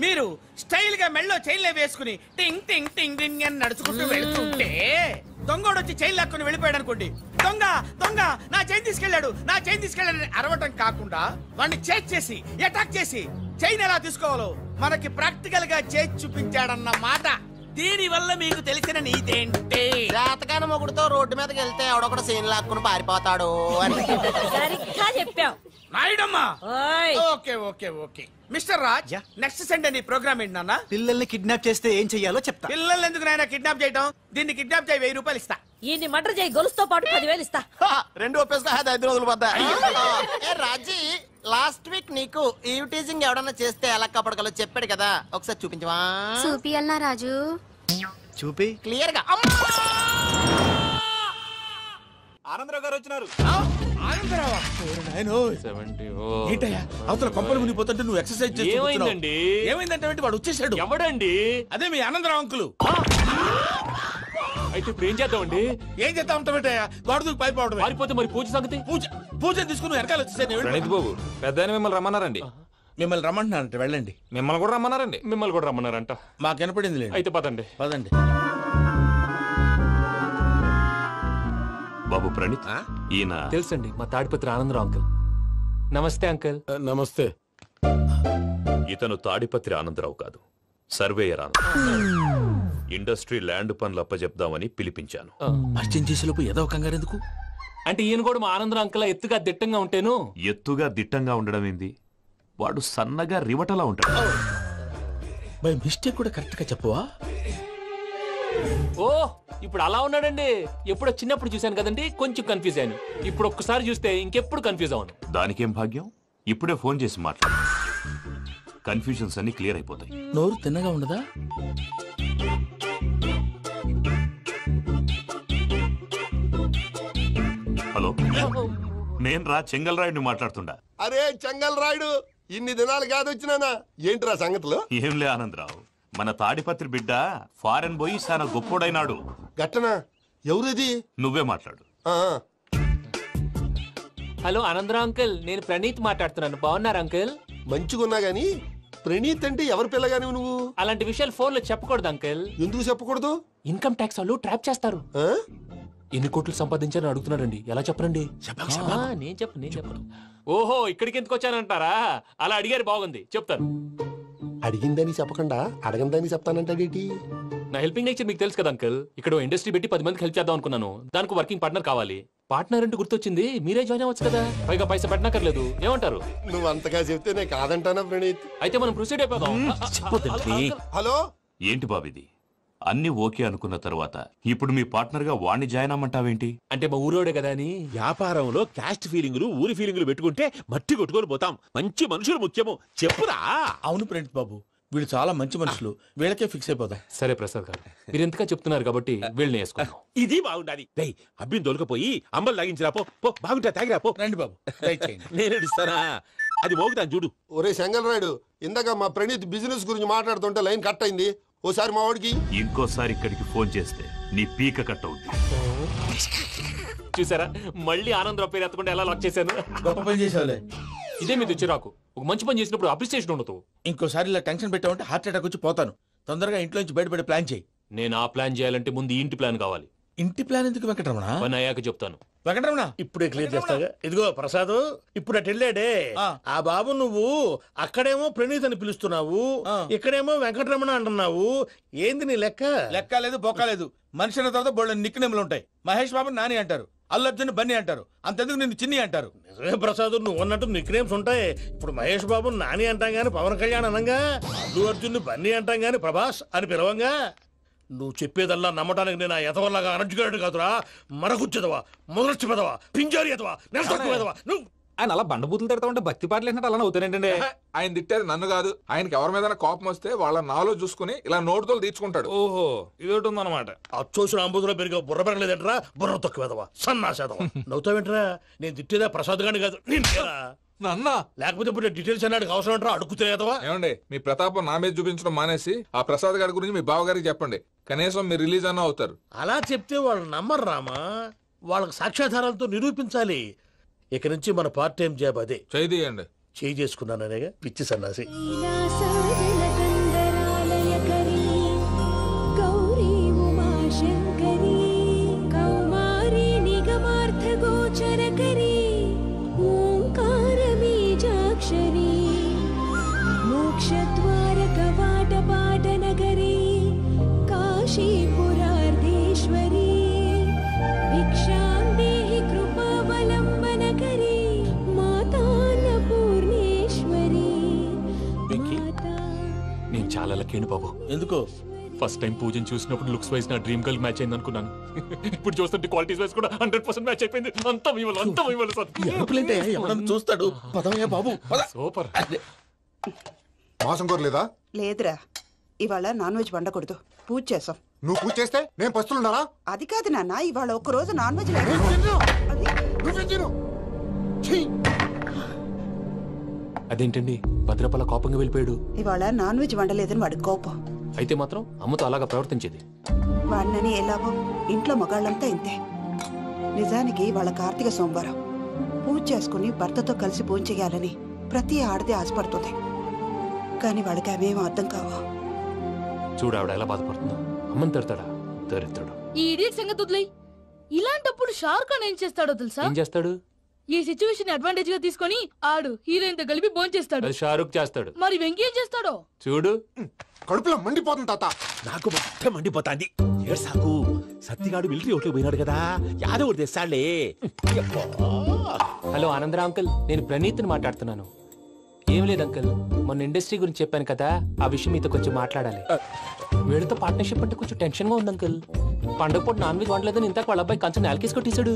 మీరు స్టైల్ గా మెళ్ళో చైన్లే వేసుకుని టింగ్ టింగ్ టింగ్ టింగ్ అని నడుచుకుంటూ వెళ్తుంటే దొంగోడు వచ్చి చైన్ లాక్కుని వెళ్ళిపోయాడు అనుకోండి. దొంగ దొంగ నా చైన్ తీసుకెళ్లాడు, నా చైన్ తీసుకెళ్లాడని అరవటం కాకుండా వాడిని చేజ్ చేసి అటాక్ చేసి చైన్ ఎలా తీసుకోవాలో మనకి ప్రాక్టికల్ గా చేసి చూపించాడన్న మాట. దీని వల్ల మీకు తెలిసిన నీతేంటి? జాతకాన మొగుడుతో రోడ్డు మీదకి వెళ్తే ఎవడొకడు సీన్ లాక్కుని పారిపోతాడు అని. సరిగ్గా చెప్పావు నాయుడమ్మా. Okay okay okay mister Raj, next Sunday నీ ప్రోగ్రామ్ ఏంటి నాన్న? పిల్లల్ని కిడ్నాప్ చేస్తే ఏం చెయ్యాలో చెప్తా. పిల్లల్ని ఎందుకు నాయన కిడ్నాప్ చేయటం? దీన్ని కిడ్నాప్ చేయి 1000 రూపాయలు ఇస్తా. ఈ మటర్ చేయి గొలుసుతో పాటు 10,000 ఇస్తా. రెండు ఒప్పేసుకో 5 రోజులు పడ్డా. రాజీ లాస్ట్ వీక్ నీకు ఈవ్ టీజింగ్ ఎవడన్నా చేస్తే ఎలా కాపాడగలో చెప్పాడు కదా, ఒకసారి చూపించవా? చూపియల్నా రాజు? చూపి క్లియర్ గా. ఆనందరావు గారు వచ్చినారు. ఏంటయ్యా అవతల కొంపలు మునిగిపోతుంటే నువ్వు ఎక్సర్సైజ్ చేస్తూ ఏమైందండి? ఏమైందంటే వాడు వచ్చేసాడు. ఎవడండి? అదే మీ ఆనందరావు అంకులు. అయితే ఇప్పుడు ఏం చేద్దామండి? ఏం చేస్తా ఉంటావేటయ్యా? గొడవకు పైపోవడం. పారిపోతే మరి పూజ సంగతి? పూజ తీసుకుని వెనకాల వచ్చేసాను. ప్రణీత్ బాబు పెద్ద మిమ్మల్ని రమ్మన్నారండి. మిమ్మల్ని రమ్మంటున్నారంట, వెళ్ళండి. మిమ్మల్ని కూడా రమ్మన్నారండి. మిమ్మల్ని కూడా రమ్మన్నారంట. మాకు వినపడింది. అయితే పదండి. పదండి. బాబు ప్రణీత్, ఈయన తెలుసండి మా తాడిపత్రి ఆనందరావు అంకుల్. నమస్తే అంకుల్. నమస్తే. ఇతను తాడిపత్రి ఆనందరావు కాదు, సర్వేయర్ ఆనందరావు. ఇండస్ట్రీ ల్యాండ్ పనులు అప్పచెప్దామని పిలిపించాను. పరిచయం చేసేలోపు ఏదో కంగారు ఎందుకు? అంటే ఈయన కూడా మా ఆనందరావు అంకుల్ ఎత్తుగా దిట్టంగా ఉంటాను. ఎత్తుగా దిట్టంగా ఉండడం ఏంది, వాడు సన్నగా రివటలా ఉంటాడు. బై మిస్టేక్ కూడా కరెక్ట్ గా చెప్పవా? ఓ ఇప్పుడు అలా ఉన్నాడండి. ఎప్పుడో చిన్నప్పుడు చూశాను కదండి, కొంచెం కన్ఫ్యూజ్ అయ్యాను. ఇప్పుడు ఒక్కసారి చూస్తే ఇంకెప్పుడు కన్ఫ్యూజ్ అవ్వను. దానికేం భాగ్యం, ఇప్పుడే ఫోన్ చేసి మాట్లాడు. కన్ఫ్యూజన్స్ అన్ని క్లియర్ అయిపోతాయి. నోరు తిన్నగా ఉండదా? హలో, నేను రా చెంగల్ రాయుడిని మాట్లాడుతుండా. అరే చెంగల్ రాయుడు, ఇన్ని దినాలు కాదు వచ్చినానా? ఏంట్రా సంగతులు? ఏంలే ఆనందరావు, మన తాడిపత్రి బిడ్డ ఫారెన్ పోయి చాలా గొప్పోడైనాడు. గట్టనా? ఎవరిది? నువ్వే మాట్లాడు. హలో ఆనందరావు అంకుల్, నేను ప్రణీత్ మాట్లాడుతున్నాను. బాగున్నారు అంకుల్? మంచిగున్నా గాని ప్రణీత్ అంటే ఎవరి పిల్లగాని నువ్వు? అలాంటి విషయాలు ఫోన్ లో చెప్పకూడదు అంకుల్. ఎందుకు చెప్పకూడదు? ఇన్కమ్ ట్యాక్స్ వాళ్ళు ట్రాప్ చేస్తారు. ఎన్ని కోట్లు సంపాదించాలని అడుగుతున్నారండి. ఎలా చెప్పరండి? నేను చెప్పను. ఓహో ఇక్కడికి ఎందుకు వచ్చానంటారా? అలా అడిగారు, బాగుంది, చెప్తాను. అడిగిందని చెప్పకుండా అడగందని చెప్తానంటాడేటి? నా హెల్పింగ్ నేచర్ మీకు తెలుసు కదా అంకుల్. ఇక్కడ ఇండస్ట్రీ పెట్టి 10 మందికి హెల్ప్ చేద్దాం అనుకున్నాను. దానికి వర్కింగ్ పార్ట్నర్ కావాలి. పార్ట్నర్ అంటే గుర్తొచ్చింది, మీరే జాయిన్ అవ్వచ్చు కదా, పైగా పైసా పెట్టనక్కర్లేదు. ఏమంటారు? నువ్వు అంతగా చెప్తే నేను కాదంటానా ప్రణీత్? అయితే మనం ప్రొసీడ్ అయిపోదాం. హలో, ఏంటి బాబిది? అన్ని ఓకే అనుకున్న తర్వాత ఇప్పుడు మీ పార్ట్నర్ గా వాణ్ణి జాయిన్ అమ్మంటావేంటి? అంటే మా ఊరోడే కదా అని. వ్యాపారంలో క్యాస్ట్ ఫీలింగులు ఊరి ఫీలింగులు పెట్టుకుంటే మట్టి కొట్టుకొని పోతాం. మంచి మనుషులు ముఖ్యము, చెప్పురా. అవును ప్రణీత్ బాబు, వీళ్ళు చాలా మంచి మనుషులు, వీళ్ళకే ఫిక్స్ అయిపోతాం. సరే ప్రసాద్ గారు, మీరు ఎంతగా చెప్తున్నారు కాబట్టి వీళ్ళని వేసుకుంటాం. ఇది బాగుండాలి. అబ్బిని దొలకపోయి అంబలు తాగించిరా పో. బాగుంటా తాగిరా పో. రండి బాబు, నేను ఇస్తానా? అది మోగుతాను చూడు. ఒరే చెంగల్ రాయుడు, ఇందాక మా ప్రణీత్ బిజినెస్ గురించి మాట్లాడుతుంటే లైన్ కట్ అయింది. ఓసారి మా వాడికి ఇంకోసారి ఇక్కడికి ఫోన్ చేస్తే నీ పీక కట్ అవుతుంది. చూసారా, మళ్ళీ ఆనందరావు పేరు ఎత్తకుండా ఎలా లాక్ చేశాను. గొప్ప పని చేసేవాళ్ళే. ఇదే మీద చిరాకు. ఒక మంచి పని చేసినప్పుడు అప్రిసియేషన్ ఉండదు. ఇంకోసారి ఇలా టెన్షన్ పెట్టామంటే హార్ట్ అటాక్ వచ్చి పోతాను. తొందరగా ఇంట్లో నుంచి బయటపడే ప్లాన్ చేయి. నేను ఆ ప్లాన్ చేయాలంటే ముందు ఇంటి ప్లాన్ కావాలి. ఇంటి ప్లాన్ ఎందుకు వెంకటరమణ? పని అయ్యాక చెప్తాను. వెంకటరమణ ఇప్పుడే క్లియర్ చేస్తాగా. ఇదిగో ప్రసాద్, ఇప్పుడు అటు వెళ్ళాడే ఆ బాబు, నువ్వు అక్కడేమో ప్రణీత్ అని పిలుస్తున్నావు, ఇక్కడేమో వెంకటరమణ అంటున్నావు. ఏంది నీ లెక్క? లెక్క లేదు, బొక్క లేదు. మనిషి అన్న తర్వాత బోళ్ళ నిక్నెములు ఉంటాయి. మహేష్ బాబు నాని అంటారు, అల్లు అర్జున్ బన్నీ అంటారు, అంతెందుకు నిన్ను చిన్ని అంటారు. నిజమే ప్రసాద్, నువ్వు అన్నట్టు నిక్నేమ్స్ ఉంటాయి. ఇప్పుడు మహేష్ బాబు నాని అంటాం గాని పవన్ కళ్యాణ్ అనంగా, అల్లు అర్జున్ బన్నీ అంటాం గాని ప్రభాస్ అని పిలవంగా. నువ్వు చెప్పేదల్లా నమ్మటానికి నేను ఎతవల్లాగా అనర్జుకేటెడ్ కాదురా. మరగుచ్చదవా, మొదలచ్చి పెదవా, పింజారి ఎదవా, నెలసొక్కు పెదవా. నువ్వు ఆయన అలా బండబూతులు తిడతా ఉంటే భక్తి పాటలు ఏంటంటే అలా అవుతానంటే ఆయన తిట్టేది నన్ను కాదు. ఆయనకి ఎవరి మీద కోపం వస్తే వాళ్ళ నాలో చూసుకుని ఇలా నోటుతో తీర్చుకుంటాడు. ఓహో ఇదొకటి ఉందన్నమాట. అచ్చోసిన అంబుధులో పెరిగే బుర్ర పెరగలేదంటరా, బుర్ర తక్కువేదవా సన్నాసేదవా. నవ్వుతావేంట్రా? నేను తిట్టేదా ప్రసాద్ గాని కాదు నిన్నేరా. లేకపోతే ఇప్పుడు డీటెయిల్స్ అన్నాడు అవసరం అంటారా అడుగుతాయేదవా. ఏమండి మీ ప్రతాపం నా మీద చూపించడం మానేసి ఆ ప్రసాద్ గారి గురించి మీ బావగారికి చెప్పండి. కనీసం మీరు రిలీజ్ అన్న అవుతారు. అలా చెప్తే వాళ్ళు నమ్మరు రామా. వాళ్ళకి సాక్ష్యాధారాలతో నిరూపించాలి. ఇక నుంచి మన పార్ట్ టైం జాబ్ అదే. చేయండి. చేయి చేసుకున్నాననేగా పిచ్చి సన్నాసి. నేను చాలా లక్కీ బాబు. ఎందుకో? ఫస్ట్ టైం పూజను చూసినప్పుడు లుక్స్ వైజ్ నా డ్రీమ్ గర్ల్ మ్యాచ్ అయింది అనుకున్నాను. ఇప్పుడు చూస్తుంటే క్వాలిటీస్ వైజ్ కూడా 100% మ్యాచ్ అయిపోయింది. అంతా చూస్తాడు. బాబు సూపర్. మాసం కోరలేదా? లేదురా, ఇవాళ నాన్ వెజ్ వండకూడదు. పూజ చేసాం. నువ్వు పూజ చేస్తే నేను పస్తులున్నానా? అది కాదు నాన్న, ఇవాళ ఒక్కరోజు నాన్ వెజ్ అదేంటండి భద్రపల కోపంగా వెళ్ళిపోయాడు? ఇవాళ నాన్ వెజ్ వండలేదని వాడి కోపం. అయితే మాత్రం అమ్మతో అలాగా ప్రవర్తించేది. వాడినని ఎలాగో ఇంట్లో మగాళ్ళంతా ఇంతే. నిజానికి వాళ్ళ కార్తీక సోమవారం పూజ చేసుకుని భర్తతో కలిసి పూజ చేయాలని ప్రతి ఆడది ఆశపడుతుంది. కానీ వాడికి అవేమో అర్థం కావు. చూడు ఆవిడ ఎలా బాధపడుతుందో. అమ్మని తిడతాడా? దరిద్రుడు. ఈ ఇడియట్ సంగతి వదిలేయ్. ఇలాంటప్పుడు షారుఖ్ ఖాన్ ఏం చేస్తాడో తెలుసా? ఏం చేస్తాడు? ఈ సిచ్యువేషన్ అడ్వాంటేజ్ గా తీసుకొని ఆడు హీరోయిన్ తో కలిపి బోన్ చేస్తాడు. అది షారుఖ్ చేస్తాడు. మరి వెంకీ ఏం చేస్తాడో చూడు. కడుపులో మండిపోతుంది తాత. నాకు మొత్తం మండిపోతాంది. సాకు సత్తిగాడు మిలిటరీ ఓట్లు పోయినాడు కదా, యాదవ్ ఒకటి తెస్తాడులే. హలో ఆనందరా అంకుల్, నేను ప్రణీత్ని మాట్లాడుతున్నాను. ఏం లేదు అంకుల్, మొన్న ఇండస్ట్రీ గురించి చెప్పాను కదా, ఆ విషయం మీతో కొంచెం మాట్లాడాలి. వీళ్ళతో పార్ట్నర్షిప్ అంటే కొంచెం టెన్షన్ గా ఉంది అంకుల్. పండుగ పూట నాన్ వెజ్ వండలేదని ఇంతకు వాళ్ళ అబ్బాయి కంచెం నేలకేసి కొట్టేశాడు.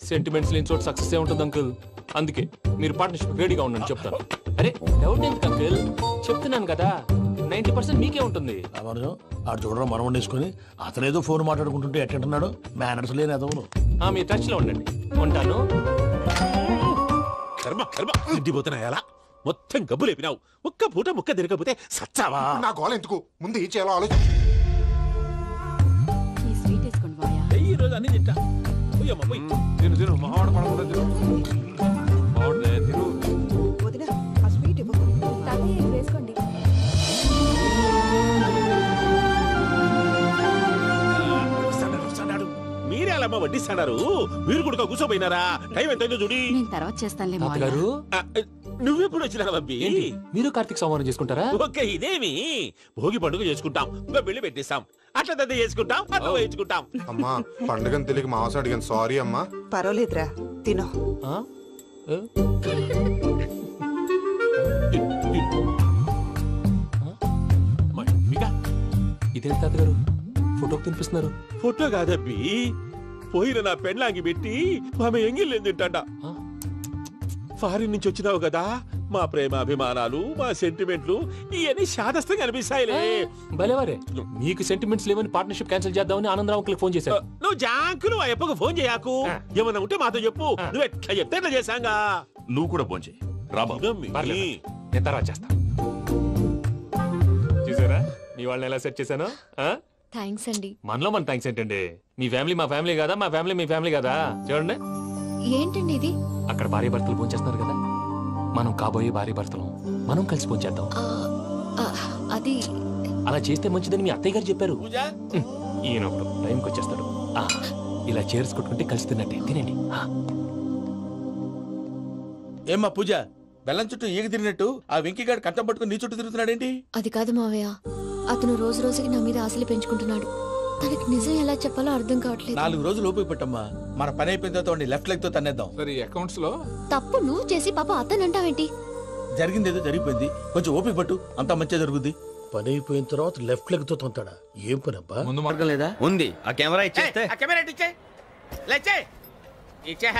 సెంటిమెంట్స్ లేని చోట సక్సెస్ ఏ ఉంటుంది అంకుల్. అందుకే మీరు పార్ట్నర్షిప్ రెడీగా ఉండండి చెప్తాను. అరే డౌట్ ఎందుకు అంకుల్, చెప్తున్నాను కదా 90% మీకే ఉంటుంది. ఆడు చూడడం మనం వండేసుకుని అతనేదో ఫోన్ మాట్లాడుకుంటుంటే ఎట్టంటున్నాడు. మేనర్స్ లేని అదవును. మీ టచ్ లో ఉండండి. ఉంటాను. కర్మ కర్మ తిండిపోతున్నాయా? మొత్తం గబ్బు లేపినావు. ఒక్క పూట ముక్క తిరగకపోతే సచ్చావా? నా గోల ఎందుకు, ముందు ఈ చేయాలో ఆలోచించు. ఈ రోజు అన్ని తింటా. తిను తిను మావాడు పడకుండా తిను. వదినా ఆ స్వీట్ ఇవ్వు. వేసుకోండి. మీరే అలా వడ్డిస్తాడారు. మీరు కూడా కూర్చోపోయినారా? టైం ఎంతైందో చూడి. తర్వాత చేస్తానులే నువ్వెప్పుడు వచ్చినా బంబి? మీరు కార్తీక సంహారం చేసుకుంటారా? ఓకే, ఇదేమి భోగి పండుగ చేసుకుంటాం, పెళ్లి పెట్టిస్తాం, అట్లా దద్ద చేసుకుంటాం, అట్లా వేయించుకుంటాం. అమ్మా పండుగని తెలియక మాంసం అడిగాను, సారీ అమ్మా. పర్వాలేదురా, తినో. ఇదేంటి తాతగారు ఫోటోకి తినిపిస్తున్నారు? ఫోటో కాదబ్బి, పోయిన నా పెళ్ళాంగి పెట్టి ఆమె ఎంగిల్లేం తింటాడ. ఫారిన్ నుంచి వచ్చినావు కదా, మా ప్రేమ అభిమానాలు, మా సెంటిమెంట్లు ఇవన్నీ శాదస్తంగా అనిపిస్తాయిలే. భలేవారే, మీకు సెంటిమెంట్స్ లేవని పార్ట్నర్షిప్ క్యాన్సిల్ చేద్దామని ఆనందరావు అంకుల్ ఫోన్ చేశారు. నువ్వు జాంకులు ఆ అప్పకు ఫోన్ చేయకు. ఏమన్నా ఉంటే మాతో చెప్పు. నువ్వు ఎట్లా చెప్తే ఎట్లా చేశాంగా. నువ్వు కూడా ఫోన్ చేయి. నేను తర్వాత చేస్తా. చూసారా నీ వాళ్ళని ఎలా సెట్ చేశాను? థ్యాంక్స్ అండి. మనలో మన థ్యాంక్స్ ఏంటండి? మీ ఫ్యామిలీ మా ఫ్యామిలీ కదా, మా ఫ్యామిలీ మీ ఫ్యామిలీ కదా. చూడండి ఏంటండి ఇది? అక్కడ భార్య భర్తలు భోంచేస్తున్నారు కదా, మనం కాబోయే భార్య భర్తలు మనం కలిసి భోంచేద్దాం. అది అలా చేస్తే మంచిదని మీ అత్తయ్య గారు చెప్పారు. ఈయన ఒకడు టైంకి వచ్చేస్తాడు. ఇలా చేర్స్ కొట్టుకుంటే కలిసి తిన్నట్టే. తినండి. ఏమ్మా పూజ, బెల్లం చుట్టూ ఈగ తిరిగినట్టు ఆ వెంకీగాడు కట్టం పట్టుకుని నీ చుట్టూ తిరుగుతున్నాడేంటి? అది కాదు మావయ్య, అతను రోజు రోజుకి నా మీద ఆశలు పెంచుకుంటున్నాడు. తనకి నిజం ఎలా చెప్పాలో అర్థం కావట్లేదు. 4 రోజులు ఓపిక పెట్టమ్మా, మన పని అయిపోయిన తర్వాత లెఫ్ట్ లెగ్ తో తన్నేద్దాం. సరే అకౌంట్స్ లో తప్పు నువ్వు చేసి పాప అతను అంటావేంటి? జరిగింది ఏదో జరిగిపోయింది, కొంచెం ఓపిక పట్టు, అంతా మంచిగా జరుగుద్ది. పని అయిపోయిన తర్వాత లెఫ్ట్ లెగ్ తో తొంతాడా? ఏం పని అబ్బా? ముందు మార్గం లేదా? ఉంది. ఆ కెమెరా ఇచ్చేస్తే ఆ కెమెరా ఇచ్చే లేచే ఇచ్చే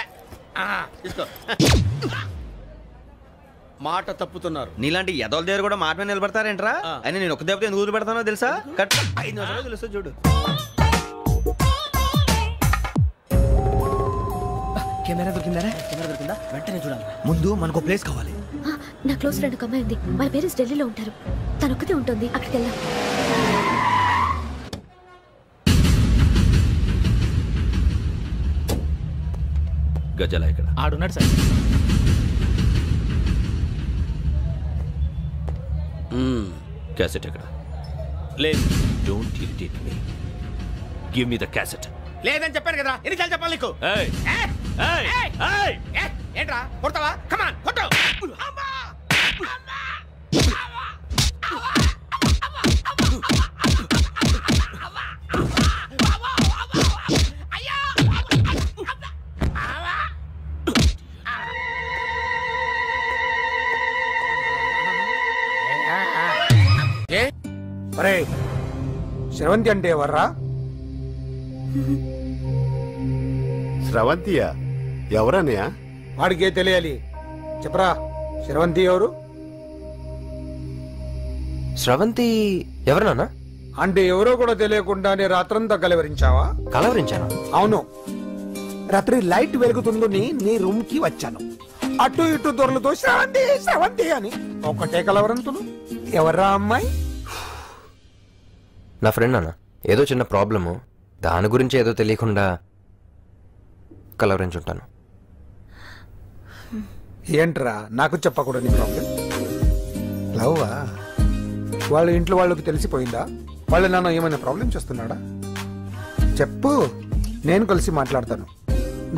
తీసుకో. మాట తప్పుతున్నారు. నీలాంటి ఎదల దగ్గర కూడా మాట మీద నిలబడతారేంట్రా? అని నేను ఒక దెబ్బతో ఎందుకు ఊరు పెడతానో తెలుసా? కట్ 5 నిమిషాలు తెలుసు చూడు. కెమెరా దొరికిందా? కెమెరా దొరికిందా? వెంటనే చూడాలి. ముందు మనకు ప్లేస్ కావాలి. నా క్లోజ్ ఫ్రెండ్ ఒక అమ్మాయి ఉంది. వాళ్ళ పేరెంట్స్ ఢిల్లీలో ఉంటారు. తను ఒక్కతే ఉంటుంది. అక్కడికి వెళ్దాం. గజల ఇక్కడ ఆడున్నాడు సార్. క్యాసెట్ ఎక్కడ? లేదు. Don't irritate me. Give me the cassette. లేదని చెప్పాను కదా, ఎన్నిసార్లు చెప్పాలి నీకు? ఏయ్ ఏయ్ ఏయ్ ఏంట్రా కొడతావా? కమాన్ కొట్టు. స్రవంతి అంటే ఎవర్రా? స్రవంతియా? ఎవరన్నయ్యా? వాడికే తెలియాలి. చెప్పరా, స్రవంతి ఎవరు? స్రవంతి ఎవరు నాన్న? అంటే ఎవరో కూడా తెలియకుండానే రాత్రంతా కలవరించావా? కలవరించాను. అవును. రాత్రి లైట్ వెలుగుతుందని నీ రూమ్ కి వచ్చాను. అటు ఇటు దొరలతో స్రవంతి స్రవంతి అని ఒకటే కలవరంతులు. ఎవర్రా అమ్మాయి? నా ఫ్రెండ్ అన్న. ఏదో చిన్న ప్రాబ్లము, దాని గురించి ఏదో తెలియకుండా కలవరించుంటాను. ఏంట్రా నాకు చెప్పకూడదు నీ ప్రాబ్లం? లవ్వా? వాళ్ళ ఇంట్లో వాళ్ళకి తెలిసిపోయిందా? వాళ్ళ నాన్న ఏమైనా ప్రాబ్లం చేస్తున్నాడా? చెప్పు, నేను కలిసి మాట్లాడతాను.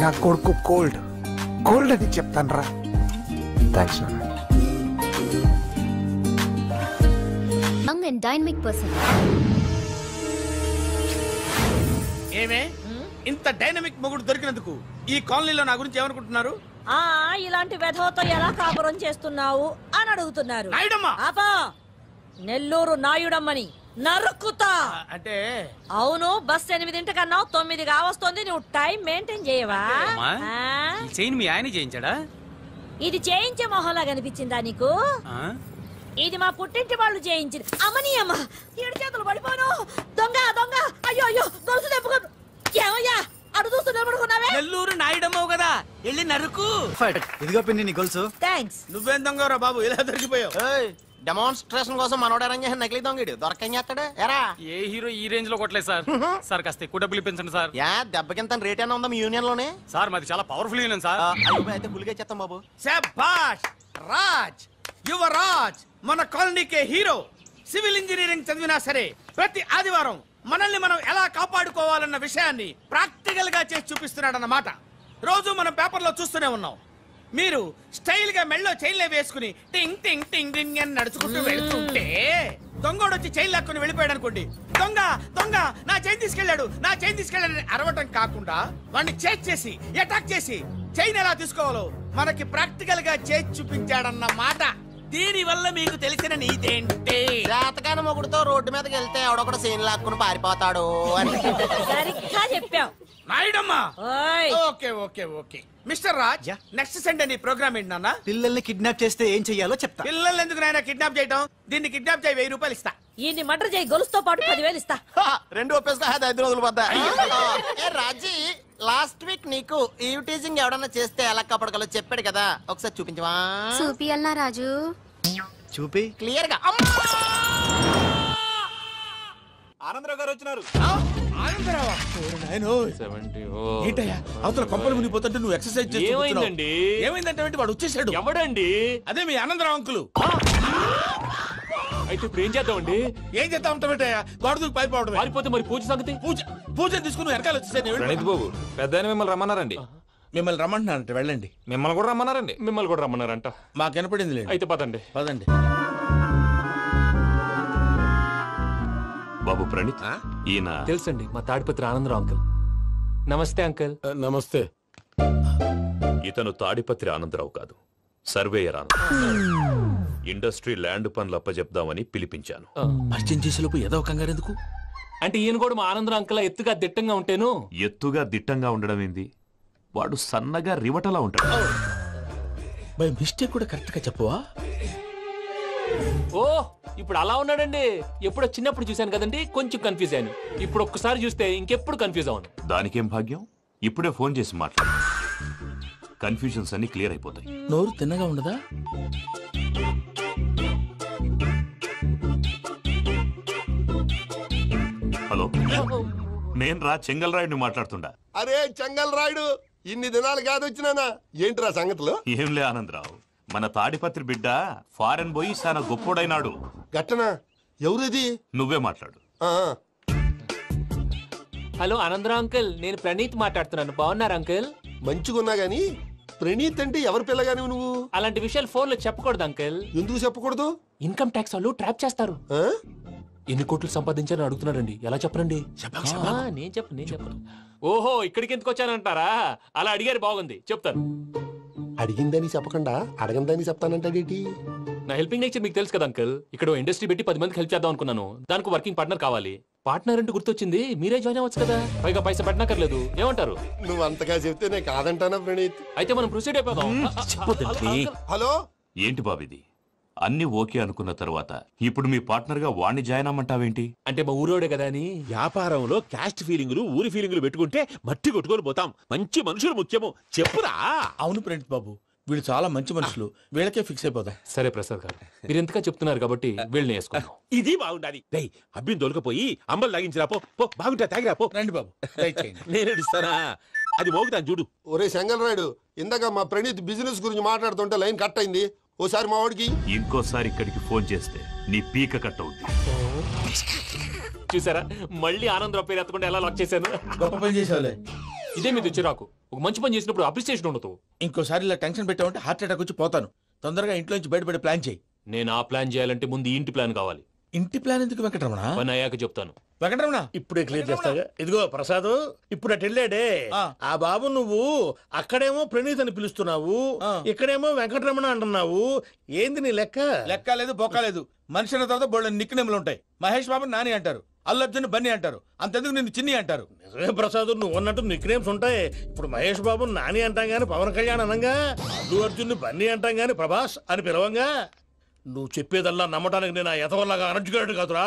నా కొడుకు కోల్డ్ కోల్డ్ అని చెప్తాను రా. థ్యాంక్స్ నాన్న. Young and dynamic person. ఏమే ఇంత డైనమిక్ మొగుడు దొరికినందుకు ఈ కాలనీలో నా గురించి ఏమనుకుంటున్నారు? ఇలాంటి వెధవతో ఎలా కాపురం చేస్తున్నావు అని అడుగుతున్నారు. ఆపా, నెల్లూరు నాయుడమ్మని నరుక్కుతా. అంటే అవును, బస్ 8 కన్నా 9 కావస్తుంది. నువ్వు టైం మెయింటైన్ చేయవా? మీ ఆయన చేయించాడా? ఇది చేయించే మొహంలా కనిపించిందా నీకు? ఇది మా పుట్టింటి వాళ్ళు చేయించింది. అమ్మని అమ్మ, 7 చేతులు పడిపోను. దొంగ దొంగ, అయ్యో అయ్యో, గొలుసు తెప్పుకో. ఏమయ్యా అడు చూస్తున్నా పడుకున్నావే? నెల్లూరు నాయుడమ్మవు కదా, వెళ్ళి నరుకు. ఇదిగో పిన్ని నీ గొలుసు. థ్యాంక్స్. నువ్వేం దొంగరా బాబు, ఇలా దొరికిపోయావు? డెమాన్స్ట్రేషన్ కోసం మనోడు అరేంజ్ చేసిన నకిలీ దొంగడు దొరకం చేస్తాడు. ఎరా ఏ హీరో ఈ రేంజ్ లో కొట్టలేదు సార్. సార్ కాస్త ఎక్కువ డబ్బులు ఇప్పించండి సార్. యా దెబ్బకింత రేట్ అయినా ఉందా మీ యూనియన్ లోనే? సార్ మాది చాలా పవర్ఫుల్ యూనియన్ సార్. అయితే గులిగా చేస్తాం బాబు. శభాష్ రాజ్, యువరాజ్, మన కాలనీకే హీరో. సివిల్ ఇంజనీరింగ్ చదివినా సరే ప్రతి ఆదివారం మనల్ని మనం ఎలా కాపాడుకోవాలన్న విషయాన్ని ప్రాక్టికల్ గా చేసి చూపిస్తున్నాడన్నమాట. రోజు మనం పేపర్లో చూస్తూనే ఉన్నాం. మీరు స్టైల్ గా మెళ్ళో చైన్లే వేసుకుని టింగ్ టింగ్ టింగ్ టింగ్ అని నడుచుకుంటూ వెళ్తుంటే దొంగోడు వచ్చి చైన్ లాక్కుని వెళ్ళిపోయాడు అనుకోండి. దొంగ దొంగ నా చైన్ తీసుకెళ్లాడు, నా చైన్ తీసుకెళ్లాడని అరవటం కాకుండా వాడిని చేజ్ చేసి అటాక్ చేసి చైన్ ఎలా తీసుకోవాలో మనకి ప్రాక్టికల్ గా చేసి చూపించాడన్న మాట. దీని వల్ల మీకు తెలిసిన నీతేంటి? జాతకాన మొగుడుతో రోడ్డు మీదకి వెళ్తే ఎవడొకడు సీన్ లాక్కుని పారిపోతాడు అని. సరిగ్గా చెప్పావు నాయుడమ్మా. Okay okay okay mister Raj, next Sunday నీ ప్రోగ్రామ్ ఏంటి నాన్న? పిల్లల్ని కిడ్నాప్ చేస్తే ఏం చెయ్యాలో చెప్తా. పిల్లల్ని ఎందుకు నాయన కిడ్నాప్ చేయటం? దీన్ని కిడ్నాప్ చేయి, 1000 రూపాయలు ఇస్తా. ఈ మటర్ చేయి, గొలుసుతో పాటు 10,000 ఇస్తా. రెండు ఒప్పేసుకో, 5 రోజులు పడ్డా. రాజీ, లాస్ట్ వీక్ నీకు ఈవ్ టీజింగ్ ఎవడన్నా చేస్తే ఎలా కాపాడగలో చెప్పాడు కదా, ఒకసారి చూపించవా? చూపియల్నా రాజు? చూపి క్లియర్ గా. ఆనందరావు గారు వచ్చినారు. ఏంటయ్యా అవతల కొంపలు మునిగిపోతుంటే నువ్వు ఎక్సర్సైజ్ చేస్తూ ఏమైందండి? ఏమైందంటే వాడు వచ్చేసాడు. ఎవడండి? అదే మీ ఆనందరావు అంకులు. అయితే ఇప్పుడు ఏం చేద్దామండి? ఏం చేద్దాం ఉంటావేటయ్యా, గొడవకు పైపోవడం. పారిపోతే మరి పూజ సంగతి? పూజ తీసుకుని వెనకాల వచ్చేసాను. ప్రణీత్ బాబు, పెద్ద మిమ్మల్ని రమ్మన్నారండి. మిమ్మల్ని రమ్మంటున్నారంట, వెళ్ళండి. మిమ్మల్ని కూడా రమ్మన్నారండి. మిమ్మల్ని కూడా రమ్మన్నారంట. మాకు వినపడింది లేదు. అయితే పదండి. పదండి. బాబు ప్రణీత్, ఈయన తెలుసండి, మా తాడిపత్రి ఆనందరావు అంకుల్. నమస్తే అంకుల్. నమస్తే. ఇతను తాడిపత్రి ఆనందరావు కాదు, సర్వేయర్ ఆనందరావు. ఇండస్ట్రీ ల్యాండ్ పనులు అప్పచెప్దామని పిలిపించాను. పరిచయం చేసేలోపు ఏదో కంగారు ఎందుకు? అంటే ఈయన కూడా మా ఆనందరావు అంకుల్ ఎత్తుగా దిట్టంగా ఉంటేను. ఎత్తుగా దిట్టంగా ఉండడం ఏంది? వాడు సన్నగా రివటలా ఉంటాడు. బై మిస్టేక్ కూడా కరెక్ట్ గా చెప్పవా? ఓ ఇప్పుడు అలా ఉన్నాడండి. ఎప్పుడో చిన్నప్పుడు చూశాను కదండి, కొంచెం కన్ఫ్యూజ్ అయ్యాను. ఇప్పుడు ఒక్కసారి చూస్తే ఇంకెప్పుడు కన్ఫ్యూజ్ అవ్వను. దానికేం భాగ్యం, ఇప్పుడే ఫోన్ చేసి మాట్లాడు. కన్ఫ్యూజన్స్ అన్ని క్లియర్ అయిపోతాయి. నోరు తిన్నగా ఉండదా? హలో, నేను రా చెంగల్ రాయుడిని మాట్లాడుతుండా. అరే చెంగల్ రాయుడు, ఇన్ని దినాలు కాదు వచ్చినానా? ఏంట్రా సంగతులు? ఏంలే ఆనందరావు, మన తాడిపత్రి బిడ్డ ఫారెన్ పోయి చాలా గొప్పోడైనాడు. గట్టనా? ఎవరిది? నువ్వే మాట్లాడు. హలో ఆనందరావు అంకుల్, నేను ప్రణీత్ మాట్లాడుతున్నాను. బాగున్నారు అంకుల్? మంచిగున్నా గాని ప్రణీత్ అంటే ఎవరి పిల్లగాని నువ్వు? అలాంటి విషయాలు ఫోన్ లో చెప్పకూడదు అంకుల్. ఎందుకు చెప్పకూడదు? ఇన్కమ్ ట్యాక్స్ వాళ్ళు ట్రాప్ చేస్తారు. ఎన్ని కోట్లు సంపాదించాలని అడుగుతున్నారండి. ఎలా చెప్పరండి? నేను చెప్పను. ఓహో, ఇక్కడికి ఎందుకు వచ్చానంటారా? అలా అడిగారు, బాగుంది, చెప్తాను. అడిగిందని చెప్పకుండా అడగందని చెప్తానంటాడేటి? నా హెల్పింగ్ నేచర్ మీకు తెలుసు కదా అంకుల్. ఇక్కడ ఇండస్ట్రీ పెట్టి 10 మందికి హెల్ప్ చేద్దాం అనుకున్నాను. దానికి వర్కింగ్ పార్ట్నర్ కావాలి. పార్ట్నర్ అంటే గుర్తొచ్చింది, మీరే జాయిన్ అవ్వచ్చు కదా. పైగా పైసా పెట్టనక్కర్లేదు. ఏమంటారు? నువ్వు అంతగా చెప్తే నేను కాదంటానా ప్రణీత్? అయితే మనం ప్రొసీడ్ అయిపోదాం. హలో, ఏంటి బాబిది? అన్ని ఓకే అనుకున్న తర్వాత ఇప్పుడు మీ పార్ట్నర్ గా వాణ్ణి జాయిన్ అమ్మంటావేంటి? అంటే మా ఊరోడే కదా అని. వ్యాపారంలో క్యాస్ట్ ఫీలింగులు, ఊరి ఫీలింగులు పెట్టుకుంటే మట్టి కొట్టుకొని పోతాం. మంచి మనుషులు ముఖ్యము. చెప్పురా. అవును ప్రణీత్ బాబు, వీళ్ళు చాలా మంచి మనుషులు. వీళ్ళకే ఫిక్స్ అయిపోతాం. సరే ప్రసాద్ గారు, మీరు ఎంతగా చెప్తున్నారు కాబట్టి వీళ్ళని వేసుకుందాం. ఇది బాగుండాలి. డై అబ్బిని దొలకపోయి అంబలు లాగించిరా. పో బాగుంటా, తాగిరా పో. రండి బాబు, నేను ఇస్తానా? అది మోగుతాను చూడు. ఒరే చెంగల్ రాయుడు, ఇందాక మా ప్రణీత్ బిజినెస్ గురించి మాట్లాడుతుంటే లైన్ కట్ అయింది. ఓసారి మా వాడికి ఇంకోసారి ఇక్కడికి ఫోన్ చేస్తే నీ పీక కట్ అవుతుంది. చూసారా, మళ్ళీ ఆనందరావు పేరు ఎత్తకుండా ఎలా లాక్ చేశాను. గొప్ప పని చేసేవాళ్ళే. ఇదే మీద చిరాకు. ఒక మంచి పని చేసినప్పుడు అప్రిసియేషన్ ఉండదు. ఇంకోసారి ఇలా టెన్షన్ పెట్టామంటే హార్ట్ అటాక్ వచ్చి పోతాను. తొందరగా ఇంట్లో నుంచి బయటపడే ప్లాన్ చేయి. నేను ఆ ప్లాన్ చేయాలంటే ముందు ఇంటి ప్లాన్ కావాలి. ఇంటి ప్లాన్ ఎందుకు వెంకటరమణ? పని అయ్యాక చెప్తాను. వెంకటరమణ ఇప్పుడే క్లియర్ చేస్తాగా. ఇదిగో ప్రసాద్, ఇప్పుడు అటు వెళ్ళాడే ఆ బాబు, నువ్వు అక్కడేమో ప్రణీత్ అని పిలుస్తున్నావు, ఇక్కడేమో వెంకటరమణ అంటున్నావు. ఏంది నీ లెక్క? లెక్క లేదు, బొక్క లేదు. మనిషి అన్న తర్వాత బోళ్ళ నిక్నెములు ఉంటాయి. మహేష్ బాబు నాని అంటారు, అల్లు అర్జున్ బన్నీ అంటారు, అంతెందుకు నిన్ను చిన్ని అంటారు. నిజమే ప్రసాద్, నువ్వు అన్నట్టు నిక్నేమ్స్ ఉంటాయి. ఇప్పుడు మహేష్ బాబు నాని అంటాం గాని పవన్ కళ్యాణ్ అనంగా, అల్లు అర్జున్ బన్నీ అంటాం గాని ప్రభాస్ అని పిలవంగా. నువ్వు చెప్పేదల్లా నమ్మటానికి నేను ఎతవల్లాగా అనర్జుకేటెడ్ కాదురా.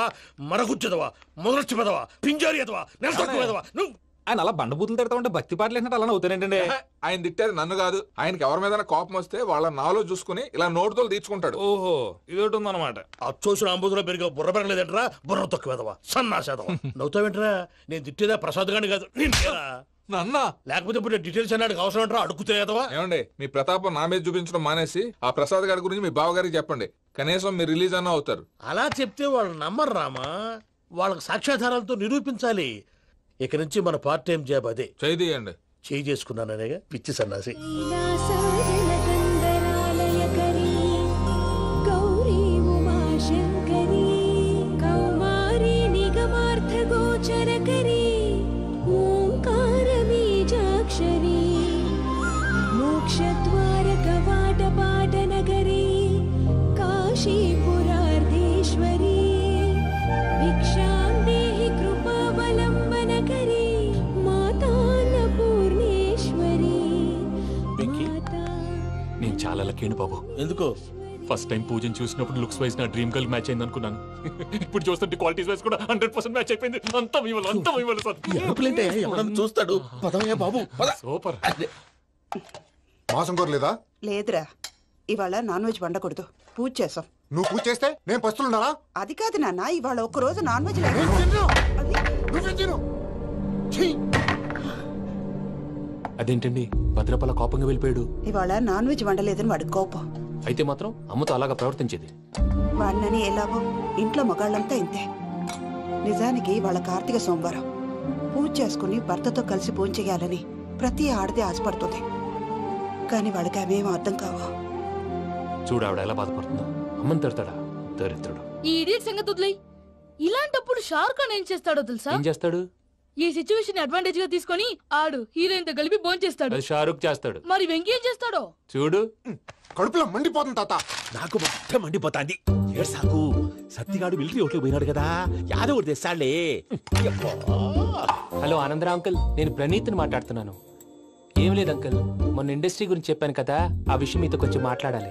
మరగుచ్చదవా, మొదలచ్చి పెదవా, పింజారి ఎదవా, నెలసొక్కుదవా. నువ్వు ఆయన అలా బండబూతులు తిడతా ఉంటే భక్తి పాటలు ఏంటంటే అలా అవుతానంటే. ఆయన తిట్టేది నన్ను కాదు. ఆయనకి ఎవరి మీద కోపం వస్తే వాళ్ళ నాలో చూసుకుని ఇలా నోటుతో తీర్చుకుంటాడు. ఓహో, ఇదొకటి ఉందన్నమాట. అచ్చోసిన అంబుధులో పెరిగే బుర్ర పెరగలేదంటరా, బుర్ర తొక్కువేదవా, సన్నాసేదవా. నవ్వుతావేంటరా? నేను తిట్టేదా ప్రసాద్ గాని కాదు, నన్న. లేకపోతే ఇప్పుడు డీటెయిల్స్ అన్నాడు అవసరం అంటారా? అడుగుతాయేదవా. ఏమండి, మీ ప్రతాపం నా మీద చూపించడం మానేసి ఆ ప్రసాద్ గారి గురించి మీ బావగారికి చెప్పండి. కనీసం మీరు రిలీజ్ అన్న అవుతారు. అలా చెప్తే వాళ్ళు నమ్మరు రామా. వాళ్ళకి సాక్ష్యాధారాలతో నిరూపించాలి. ఇక నుంచి మన పార్ట్ టైం జాబ్ అదే. చేయండి. చేయి చేసుకున్నాననేగా పిచ్చి సన్నాసి. నేను చాలా లక్కీ బాబు. ఎందుకు? ఫస్ట్ టైం పూజను చూసినప్పుడు లుక్స్ వైజ్ నా డ్రీమ్ గర్ల్ మ్యాచ్ అయింది అనుకున్నాను. ఇప్పుడు చూస్తుంటే క్వాలిటీస్ వైజ్ కూడా 100% మ్యాచ్ అయిపోయింది. అంతా చూస్తాడు. బాబు సూపర్. మాసం కోరలేదా? లేదురా, ఇవాళ నాన్ వెజ్ వండకూడదు. పూజ చేసాం. నువ్వు పూజ చేస్తే నేను పస్తులున్నారా? అది కాదు నాన్న, ఇవాళ ఒక్కరోజు నాన్ వెజ్ అదేంటండి భద్రపల కోపంగా వెళ్ళిపోయాడు? ఇవాళ నాన్ వెజ్ వండలేదని వాడి కోపం. అయితే మాత్రం అమ్మతో అలాగా ప్రవర్తించేది. వాడినని ఎలాగో ఇంట్లో మగాళ్ళంతా ఇంతే. నిజానికి వాళ్ళ కార్తీక సోమవారం పూజ చేసుకుని భర్తతో కలిసి పూజ చేయాలని ప్రతి ఆడది ఆశపడుతుంది. కానీ వాడికి అవేం అర్థం కావు. చూడు ఆవిడ ఎలా బాధపడుతుందో. అమ్మని తిడతాడా దరిద్రుడు. ఈ ఇడియట్ సంగతి వదిలేయ్. ఇలాంటప్పుడు షారుఖ్ ఖాన్ ఏం చేస్తాడో తెలుసా? ఏం చేస్తాడు? ఈ సిచ్యువేషన్ అడ్వాంటేజ్ గా తీసుకొని ఆడు హీరోయిన్ తో కలిపి బోన్ చేస్తాడు. షారుఖ్ చేస్తాడు. మరి వెంకీ ఏం చేస్తాడో చూడు. కడుపులో మండిపోతుంది తాత. నాకు మొత్తం మండిపోతాంది. సాకు సత్తిగాడు మిలిటరీ ఓట్లు పోయినాడు కదా, యాదవ్ తెస్తాడులే. హలో ఆనందరావు అంకుల్, నేను ప్రణీత్ని మాట్లాడుతున్నాను. ఏం లేదు అంకుల్, మొన్న ఇండస్ట్రీ గురించి చెప్పాను కదా, ఆ విషయం మీతో కొంచెం మాట్లాడాలి.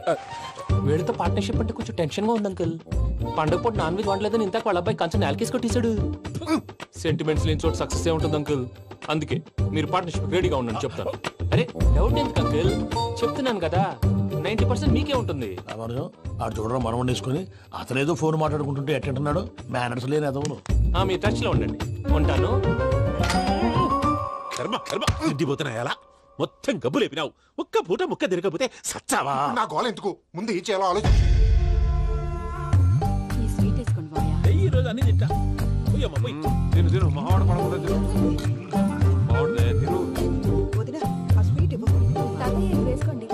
వీళ్ళతో పార్ట్నర్షిప్ అంటే కొంచెం టెన్షన్ గా ఉంది అంకుల్. పండుగ పూట నాన్ వెజ్ వండలేదని ఇంతకు వాళ్ళ అబ్బాయి కంచెం నేలకేసి కొట్టేశాడు. సెంటిమెంట్స్ లేని చోట సక్సెస్ ఏ ఉంటుంది అంకుల్. అందుకే మీరు పార్ట్నర్షిప్ రెడీగా ఉండండి చెప్తాను. అరే డౌట్ ఎందుకు అంకుల్, చెప్తున్నాను కదా 90% మీకే ఉంటుంది. ఆడు చూడడం మనం వండేసుకుని అతనేదో ఫోన్ మాట్లాడుకుంటుంటే ఎట్టంటున్నాడు, మేనర్స్ లేని అదవును. మీ టచ్ లో ఉండండి, ఉంటాను. కర్మ కర్మ తిండిపోతున్నాయలా మొత్తం గబ్బు లేపినావు. ఒక్క పూట ముక్క తిరగకపోతే సచ్చావా? నా గోల ఎందుకు, ముందు ఈ చేయాలో ఆలోచించు. ఈ రోజు అన్ని తింటా. తిను తిను మావాడు పడకుండా తిను. మావాడులే తిను. వేసుకోండి.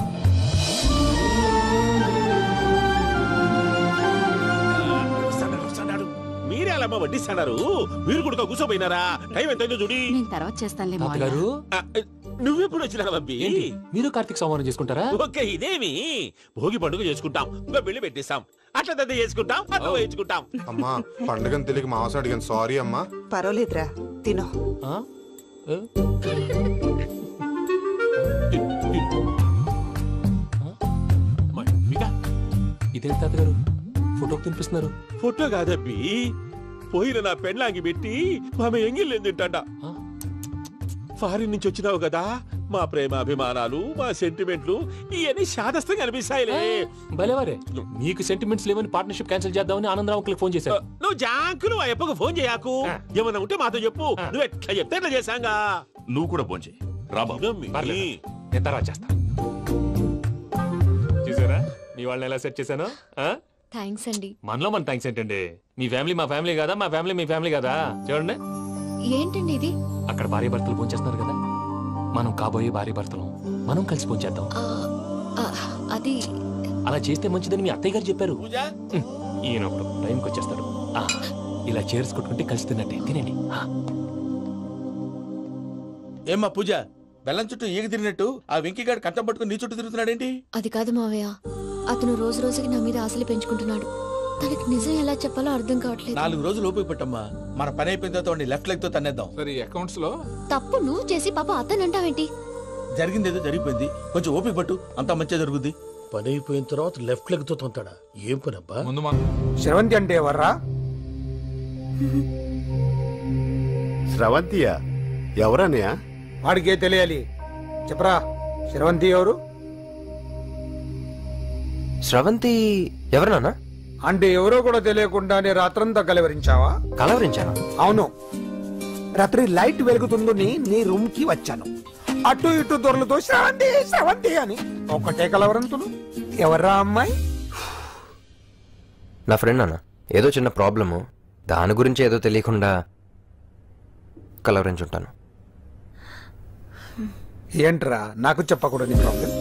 మీరే అలా వడ్డిస్తాడారు, మీరు కూడా కూర్చోపోయినారా? టైం ఎంతైందో చూడి. తర్వాత చేస్తానులే నువ్వెప్పుడు వచ్చినా బంబి? మీరు కార్తీక్ సంహారం చేసుకుంటారా? ఓకే, ఇదేమి భోగి పండుగ చేసుకుంటాం, ఇంకా పెళ్లి పెట్టేస్తాం, అట్లా దద్ద చేసుకుంటాం, అట్లా వేయించుకుంటాం. అమ్మా పండుగని తెలియక మాంసం అడిగాను, సారీ అమ్మా. పర్వాలేదురా, తినో. ఇదే తాతగారు ఫోటోకి తినిపిస్తున్నారు? ఫోటో కాదబ్బి, పోయిన నా పెళ్ళాంగి పెట్టి ఆమె ఎంగిల్లేం తింటాడ. ఫారిన్ నుంచి వచ్చినావు కదా, మా ప్రేమ అభిమానాలు, మా సెంటిమెంట్లు ఇవన్నీ శాదస్తంగా అనిపిస్తాయిలే. భలేవారే, మీకు సెంటిమెంట్స్ లేవని పార్ట్నర్షిప్ క్యాన్సిల్ చేద్దామని ఆనందరావు అంకుల్ ఫోన్ చేశారు. నువ్వు జాంకులు ఆ అప్పకు ఫోన్ చేయకు, ఏమన్నా ఉంటే మాతో చెప్పు. నువ్వు ఎట్లా చెప్తే ఎట్లా చేశాంగా. నువ్వు కూడా ఫోన్ చేయి రాబా. నేను తర్వాత చేస్తా. చూసారా మీ వాళ్ళని ఎలా సెట్ చేశాను? థ్యాంక్స్ అండి. మనలో మన థ్యాంక్స్ ఏంటండి, మీ ఫ్యామిలీ మా ఫ్యామిలీ కదా, మా ఫ్యామిలీ మీ ఫ్యామిలీ కదా. చూడండి ఏంటండి ఇది? అక్కడ భార్య భర్తలు భోంచేస్తున్నారు కదా, మనం కాబోయే భార్య భర్తలు మనం కలిసి భోంచేద్దాం. అది అలా చేస్తే మంచిదని మీ అత్తయ్య గారు చెప్పారు. ఈయన ఒకడు టైంకి వచ్చేస్తాడు. ఇలా చేర్స్ కొట్టుకుంటే కలిసి తిన్నట్టే, తినండి. ఏమ్మా పూజ, బెల్లం చుట్టూ ఈగ తిరిగినట్టు ఆ వెంకీగాడు కట్టం పట్టుకుని నీ చుట్టూ తిరుగుతున్నాడేంటి? అది కాదు మావయ్య, అతను రోజు రోజుకి నా మీద ఆశలు పెంచుకుంటున్నాడు. తనకి నిజం ఎలా చెప్పాలో అర్థం కావట్లేదు. 4 రోజులు ఓపిక పట్టమ్మా, మన పని అయిపోయిన తర్వాత లెఫ్ట్ లెగ్ తో తన్నేద్దాం. సరే అకౌంట్స్ లో తప్పు నువ్వు చేసి పాప అతను అంటావేంటి? జరిగింది ఏదో జరిగిపోయింది, కొంచెం ఓపిక పట్టు, అంతా మంచిగా జరుగుద్ది. పని అయిపోయిన తర్వాత లెఫ్ట్ లెగ్ తో తొంతాడా? ఏం పని అబ్బా? శ్రవంతి అంటే ఎవర్రా? శ్రవంతియా? ఎవరన్నయ్యా? వాడికే తెలియాలి, చెప్పరా. శ్రవంతి ఎవరు? శ్రవంతి ఎవరన్నా? అంటే ఎవరో కూడా తెలియకుండానే రాత్రంతా కలవరించావా? కలవరించాను. అవును, రాత్రి లైట్ వెలుగుతుందని నీ రూమ్ కి వచ్చాను. అటు ఇటు దొరలతో శ్రవంతి శ్రవంతి అని ఒకటే కలవరంతులు. ఎవర్రా అమ్మాయి? నా ఫ్రెండ్ అన్న, ఏదో చిన్న ప్రాబ్లము, దాని గురించి ఏదో తెలియకుండా కలవరించుంటాను. ఏంట్రా నాకు చెప్పకూడదు నీ ప్రాబ్లం?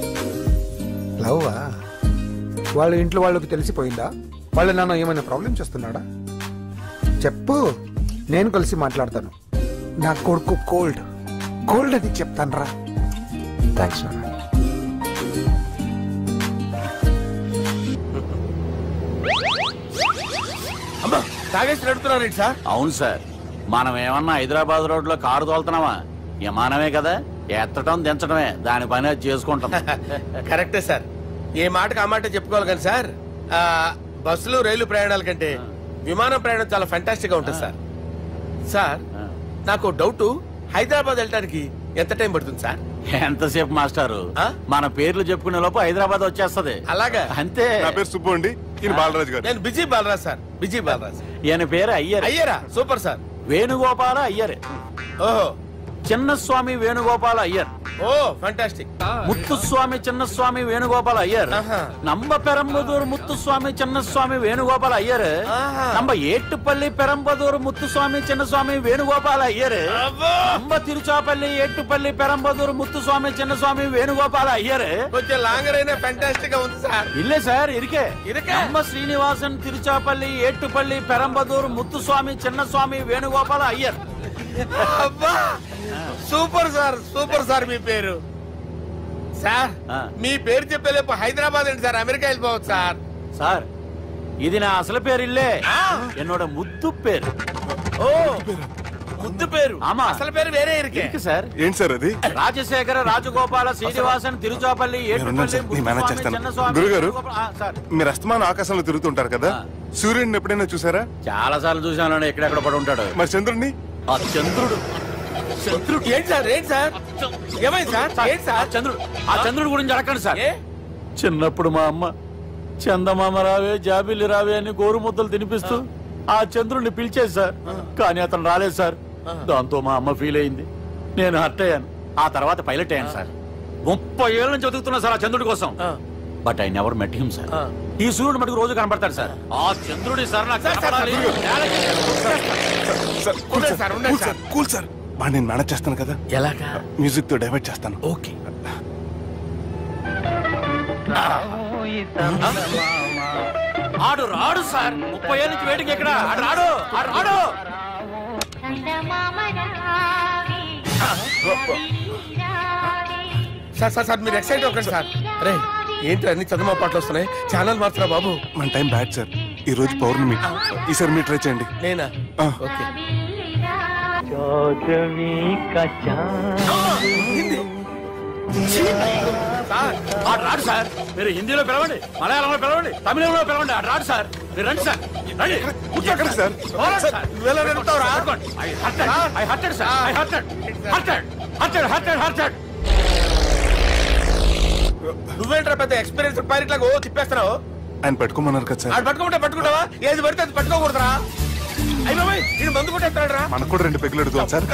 లవ్వా? వాళ్ళ ఇంట్లో వాళ్ళకి తెలిసిపోయిందా? వాళ్ళ నాన్న ఏమైనా ప్రాబ్లం చేస్తున్నాడా? చెప్పు, నేను కలిసి మాట్లాడతాను. నా కొడుకు కోల్డ్ కోల్డ్ అని చెప్తాను రా. థ్యాంక్స్ నాన్న. అమ్మా తాగేసి నడుపుతున్నారేంటి సార్? అవును సార్, మనం ఏమన్నా హైదరాబాద్ రోడ్ లో కారు తోలుతున్నామా? విమానమే కదా, ఎత్తడం దించడమే, దాని పని అది చేసుకుంటాం. కరెక్టే సార్, ఏ మాటకు ఆ మాట చెప్పుకోవాలి కానీ సార్, బస్సులు రైలు ప్రయాణాల కంటే విమానం ప్రయాణం చాలా ఫెంటాస్టిక్ గా ఉంటుంది సార్. సార్ నాకు డౌట్, హైదరాబాద్ వెళ్ళడానికి ఎంత టైం పడుతుంది సార్? ఎంతసేపు మాస్టారు, మన పేర్లు చెప్పుకునే లోపు హైదరాబాద్ వచ్చేస్తది. అలాగా? అంతే. నా పేరు సుబ్బు అండి, ఈయన బాలరాజు గారు. నేను busy Balaraj sir, busy Balaraj. ఈయన పేరు అయ్యర్. అయ్యరా? Super sir. వేణుగోపాల అయ్యర్. ఓహో, చిన్నస్వామి వేణుగోపాల అయ్యర్. Oh fantastic. ముత్తుస్వామి చిన్నస్వామి వేణుగోపాల అయ్యర్. నంబ పెరంబదూరు ముత్తుస్వామి చిన్నస్వామి వేణుగోపాల అయ్యర్. నంబ ఏట్టుపల్లి పెరంబదూరు ముత్తుస్వామి చిన్నస్వామి వేణుగోపాల అయ్యర్. నంబ తిరుచాపల్లి ఏట్టుపల్లి పెరంబదూరు ముత్తుస్వామి చిన్నస్వామి వేణుగోపాల అయ్యర్. కొంచెం లాంగర్ అయినా ఫంటాస్టిక్ గా ఉంది సార్. ఇల్లే సార్, ఇరికే. నంబ Srinivasan Tiruchapalli Ettupalli Perambadur Muthuswamy Chinnaswamy Venugopala Iyer. Super sir, super sir. మీ పేరు సార్, మీ పేరు చెప్పేలేపు హైదరాబాద్ అండి సార్, అమెరికా వెళ్ళిపోవచ్చు సార్. సార్ ఇది నా అసలు పేరు ఇల్లే, ఎన్నోడ ముద్దు పేరు. ఓ ముద్దు పేరు అసలు పేరు వేరే ఇరికి సార్ ఏంటి సార్ అది? రాజశేఖర రాజగోపాల శ్రీనివాసన్ తిరుచాపల్లి గురుగారు మీరు అస్తమానం ఆకాశంలో తిరుగుతుంటారు కదా, సూర్యుడిని ఎప్పుడైనా చూసారా? చాలా సార్లు చూసాను, ఎక్కడెక్కడ పడి ఉంటాడు. మరి చంద్రుడిని? ఆ చంద్రుడు ఏంటి సార్ ఏంటి సార్ ఏమైంది సార్ ఏంటి సార్ చంద్రుడు ఆ చంద్రుడు గురించి అడగండి సార్. చిన్నప్పుడు మా అమ్మ చందమామ రావే జాబిల్లి రావే అని గోరు ముద్దలు తినిపిస్తూ ఆ చంద్రుడిని పిలిచేది సార్. కానీ అతను రాలేదు సార్. దాంతో మా అమ్మ ఫీల్ అయింది, నేను హర్ట్ అయ్యాను. ఆ తర్వాత పైలట్ అయ్యాను సార్. 30 ఏళ్ళ నుంచి చదువుతున్నా సార్ ఆ చంద్రుడి కోసం. But I never met him sir. ఈ సూర్యుడు మటుకు రోజు కనబడతాడు సార్. ఆ చంద్రుడి సార్ నాకు కూల్ సార్, బాగా నేను మేనేజ్ చేస్తాను కదా. ఎలాగా? మ్యూజిక్ తో డైవర్ట్ చేస్తాను. ఓకే. ఆడు రాడు సార్. 30 ఏళ్ళ నుంచి వేడికి ఎక్కడ ఆడు రాడు. ఆడు రాడు. సార్ సార్ సార్ మీరు ఎక్సైట్ అవ్వకండి సార్. అరే ఏంటి అన్ని చందమా పాటలు వస్తున్నాయి, ఛానల్ మారుతున్నా బాబు. మన టైం బ్యాడ్ సార్, ఈ రోజు పౌర్ణమి. ఈసారి మీరు ట్రై చేయండి. నేనా? ఓకే. ఆడు రాడు సార్. మీరు హిందీలో పిలవండి, మలయాళంలో పిలవండి, తమిళంలో పిలవండి. ఆడు రాడు సార్. మీరు రండి సార్, రండి. ఎక్కడ సార్? నువ్వేంట్రా పెద్ద ఎక్స్పీరియన్స్ పైరెట్ లాగా ఓ తిప్పేస్తున్నావు? ఆయన పెట్టుకోమన్నారు కదా సార్. ఆడు పట్టుకుంటే పట్టుకుంటావా? ఏది పడితే అది పట్టుకోకూడదురా. అయ్యి బాబాయ్ నేను మందు కొట్టేస్తాడు రా. మనకు కూడా 2 పెగ్గులు అడుగుతాం సార్.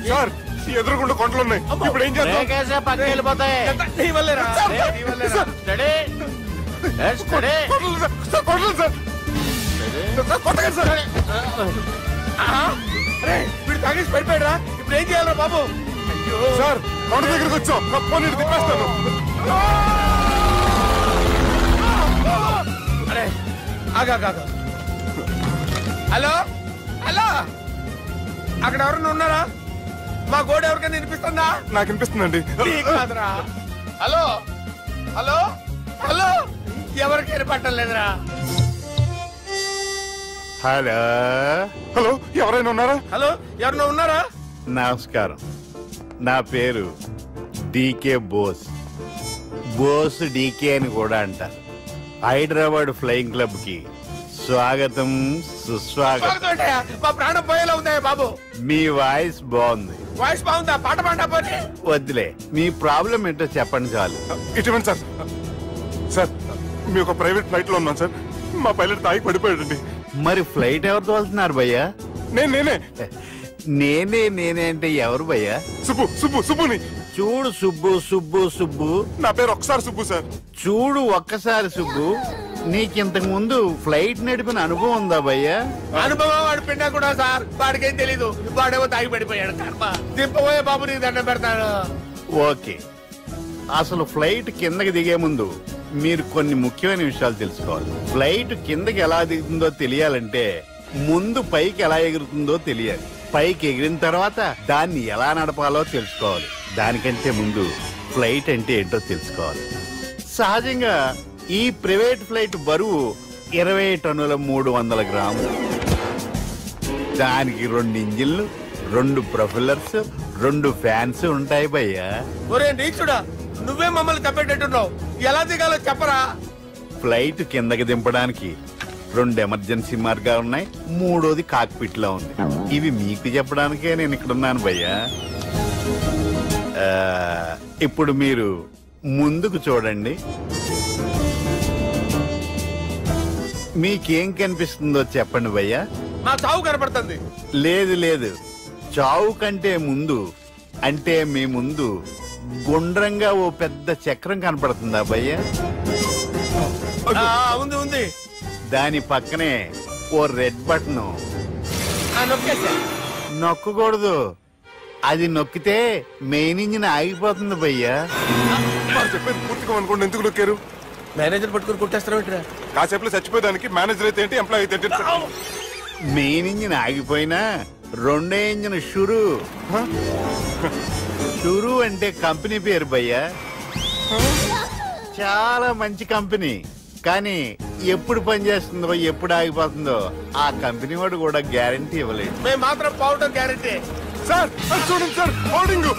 సార్ ఎదురుకుండా కొండలు ఉన్నాయి, ఇప్పుడు ఏం చేద్దాం? పక్కకి వెళ్ళిపోతాయి. నీ వల్లేరా. వీడు తాగేసి పడిపోయాడు రా. ఇప్పుడు ఏం చేయాలరా బాబు? సార్ కొండ దగ్గరికి వచ్చాం, తిప్పేస్తాను. అరే ఆగా. హలో హలో, అక్కడ ఎవరన్నా ఉన్నారా? మా గోడ ఎవరికైనా వినిపిస్తుందా? నాకు వినిపిస్తుందండి. కాదురా. హలో హలో హలో, ఎవరికి వినపట్టలేదురా. హలో హలో, ఎవరైనా ఉన్నారా? హలో ఎవరైనా ఉన్నారా? నమస్కారం, నా పేరు డీకే బోస్. బోస్ డీకే అని కూడా అంటారు. హైదరాబాద్ ఫ్లయింగ్ క్లబ్ కి స్వాగతం సుస్వాగతం. మా ప్రాణం పోయేలా ఉందా బాబు? మీ వాయిస్ బాగుంది. వాయిస్ బాగుందా? పాట పాడా పోనీ. వద్దులే, మీ ప్రాబ్లం ఏంటో చెప్పండి చాలు. ఇటువంటి సార్, సార్ మీ ఒక ప్రైవేట్ ఫ్లైట్ లో ఉన్నాం సార్. మా పైలట్ తాగి పడిపోయాడండి. మరి ఫ్లైట్ ఎవరు తోలుతున్నారు భయ్యా? నేనే నేనే అంటే ఎవరు భయ్యా? సుబ్బుని. చూడు సుబ్బు. నా పేరు ఒకసారి సుబ్బు సార్. చూడు ఒక్కసారి సుబ్బు, నీకింతకు ముందు ఫ్లైట్ నడిపిన అనుభవం ఉందా భయ్యా? అనుభవం వాడు పిండా కూడా సార్, వాడికేం తెలీదు. వాడేమో తాగి పడిపోయాడు. దింపబోయే బాబు నీకు దండం పెడతాడు. ఓకే, అసలు ఫ్లైట్ కిందకి దిగే ముందు మీరు కొన్ని ముఖ్యమైన విషయాలు తెలుసుకోవాలి. ఫ్లైట్ కిందకి ఎలా దిగుతుందో తెలియాలంటే ముందు పైకి ఎలా ఎగురుతుందో తెలియాలి. పైకి ఎగిరిన తర్వాత దాన్ని ఎలా నడపాలో తెలుసుకోవాలి. దానికంటే ముందు ఫ్లైట్ అంటే ఏంటో తెలుసుకోవాలి. సహజంగా ఈ ప్రైవేట్ ఫ్లైట్ బరువు 20 టన్నుల 300 గ్రాములు. దానికి 2 ఇంజిన్లు, 2 ప్రొఫెల్లర్స్, 2 ఫ్యాన్స్ ఉంటాయి భయ్యా. ఒరే నీచుడా, నువ్వే మమ్మల్ని తప్పేటట్టున్నావు. ఎలా దిగాలో చెప్పరా? ఫ్లైట్ కిందకి దింపడానికి 2 ఎమర్జెన్సీ మార్గాలు ఉన్నాయి, 3వది కాక్పిట్ లో ఉంది. ఇవి మీకు చెప్పడానికే నేను ఇక్కడ ఉన్నాను భయ్యా. ఇప్పుడు మీరు ముందుకు చూడండి. మీకేం కనిపిస్తుందో చెప్పండి భయ్యా. నా చావు కనపడుతుంది. లేదు, చావు కంటే ముందు అంటే మీ ముందు గుండ్రంగా ఓ పెద్ద చక్రం కనపడుతుందా భయ్యా? ఉంది. దాని పక్కనే ఓ రెడ్ బటన్. నొక్కకూడదు, అది నొక్కితే మెయిన్ ఇంజిన్ ఆగిపోతుంది భయ్యా. చెప్పేది పూర్తిగా అనుకోండి. ఎందుకు నొక్కారు? మేనేజర్ పట్టుకుని కుట్టేస్తారా? కాసేపులో చచ్చిపోయేదానికి మేనేజర్ అయితే ఏంటి, ఎంప్లాయీ అయితే ఏంటి? మెయిన్ ఇంజిన్ ఆగిపోయినా 2వ ఇంజిన్ షురు. షురు అంటే కంపెనీ పేరు భయ్యా. చాలా మంచి కంపెనీ, కానీ ఎప్పుడు పనిచేస్తుందో ఎప్పుడు ఆగిపోతుందో ఆ కంపెనీ వాడు కూడా గ్యారంటీ ఇవ్వలేడు. మేము మాత్రం పౌడర్ గ్యారంటీ. సార్ చూడండి సార్, హోర్డింగ్.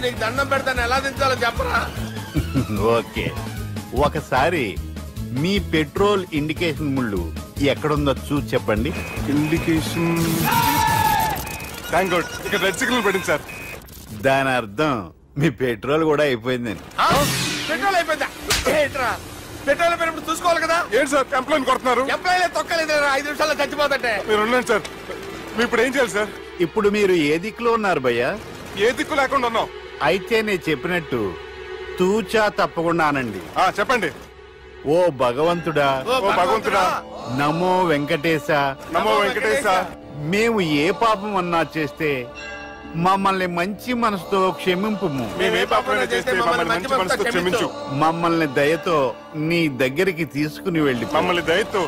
నీకు దండం పెడతాను, ఎలా దించాలో చెప్పరా? ఓకే, ఒకసారి మీ పెట్రోల్ ఇండికేషన్ ముళ్ళు ఎక్కడుందో చూసి చెప్పండి. ఇండికేషన్ థ్యాంక్ గాడ్, ఇక్కడ రెడ్ సిగ్నల్ పడింది సార్. దాని అర్థం మీ పెట్రోల్ కూడా అయిపోయిందని. పెట్రోల్ అయిపోయిందా? పెట్రోల్ అయిపోయినప్పుడు చూసుకోవాలి కదా. ఏంటి సార్ కంప్లైంట్ కొడుతున్నారు? ఎంప్లాయీలే తొక్కలేదు, 5 నిమిషాల్లో చచ్చిపోతుంటే. మీరు ఉండండి సార్, మీరు ఇప్పుడు ఏం చేయాలి సార్? ఇప్పుడు మీరు ఏ దిక్కులో ఉన్నారు భయ్యా? ఏ దిక్కు లేకుండా ఉన్నాం. అయితే నేను చెప్పినట్టు తూచా తప్పకుండా అనండి. చెప్పండి. ఓ భగవంతుడా, ఓ భగవంతుడా, నమో వెంకటేశ, నమో వెంకటేశ. మేము ఏ పాపం అన్నా చేస్తే మమ్మల్ని మంచి మనసుతో క్షమింపు. మమ్మల్ని దయతో నీ దగ్గరికి తీసుకుని వెళ్ళి మమ్మల్ని దయతో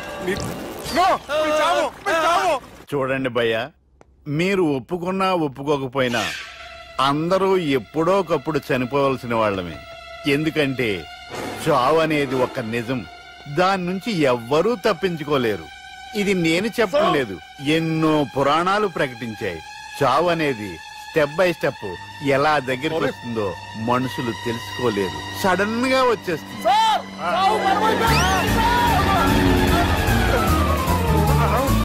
చూడండి భయ్యా, మీరు ఒప్పుకున్నా ఒప్పుకోకపోయినా అందరూ ఎప్పుడో ఒకప్పుడు చనిపోవలసిన వాళ్ళమే. ఎందుకంటే చావు అనేది ఒక నిజం, దాని నుంచి ఎవ్వరూ తప్పించుకోలేరు. ఇది నేను చెప్పడం లేదు, ఎన్నో పురాణాలు ప్రకటించాయి. చావు అనేది స్టెప్ బై స్టెప్ ఎలా దగ్గరికి వస్తుందో మనుషులు తెలుసుకోలేరు, సడన్ గా వచ్చేస్తుంది.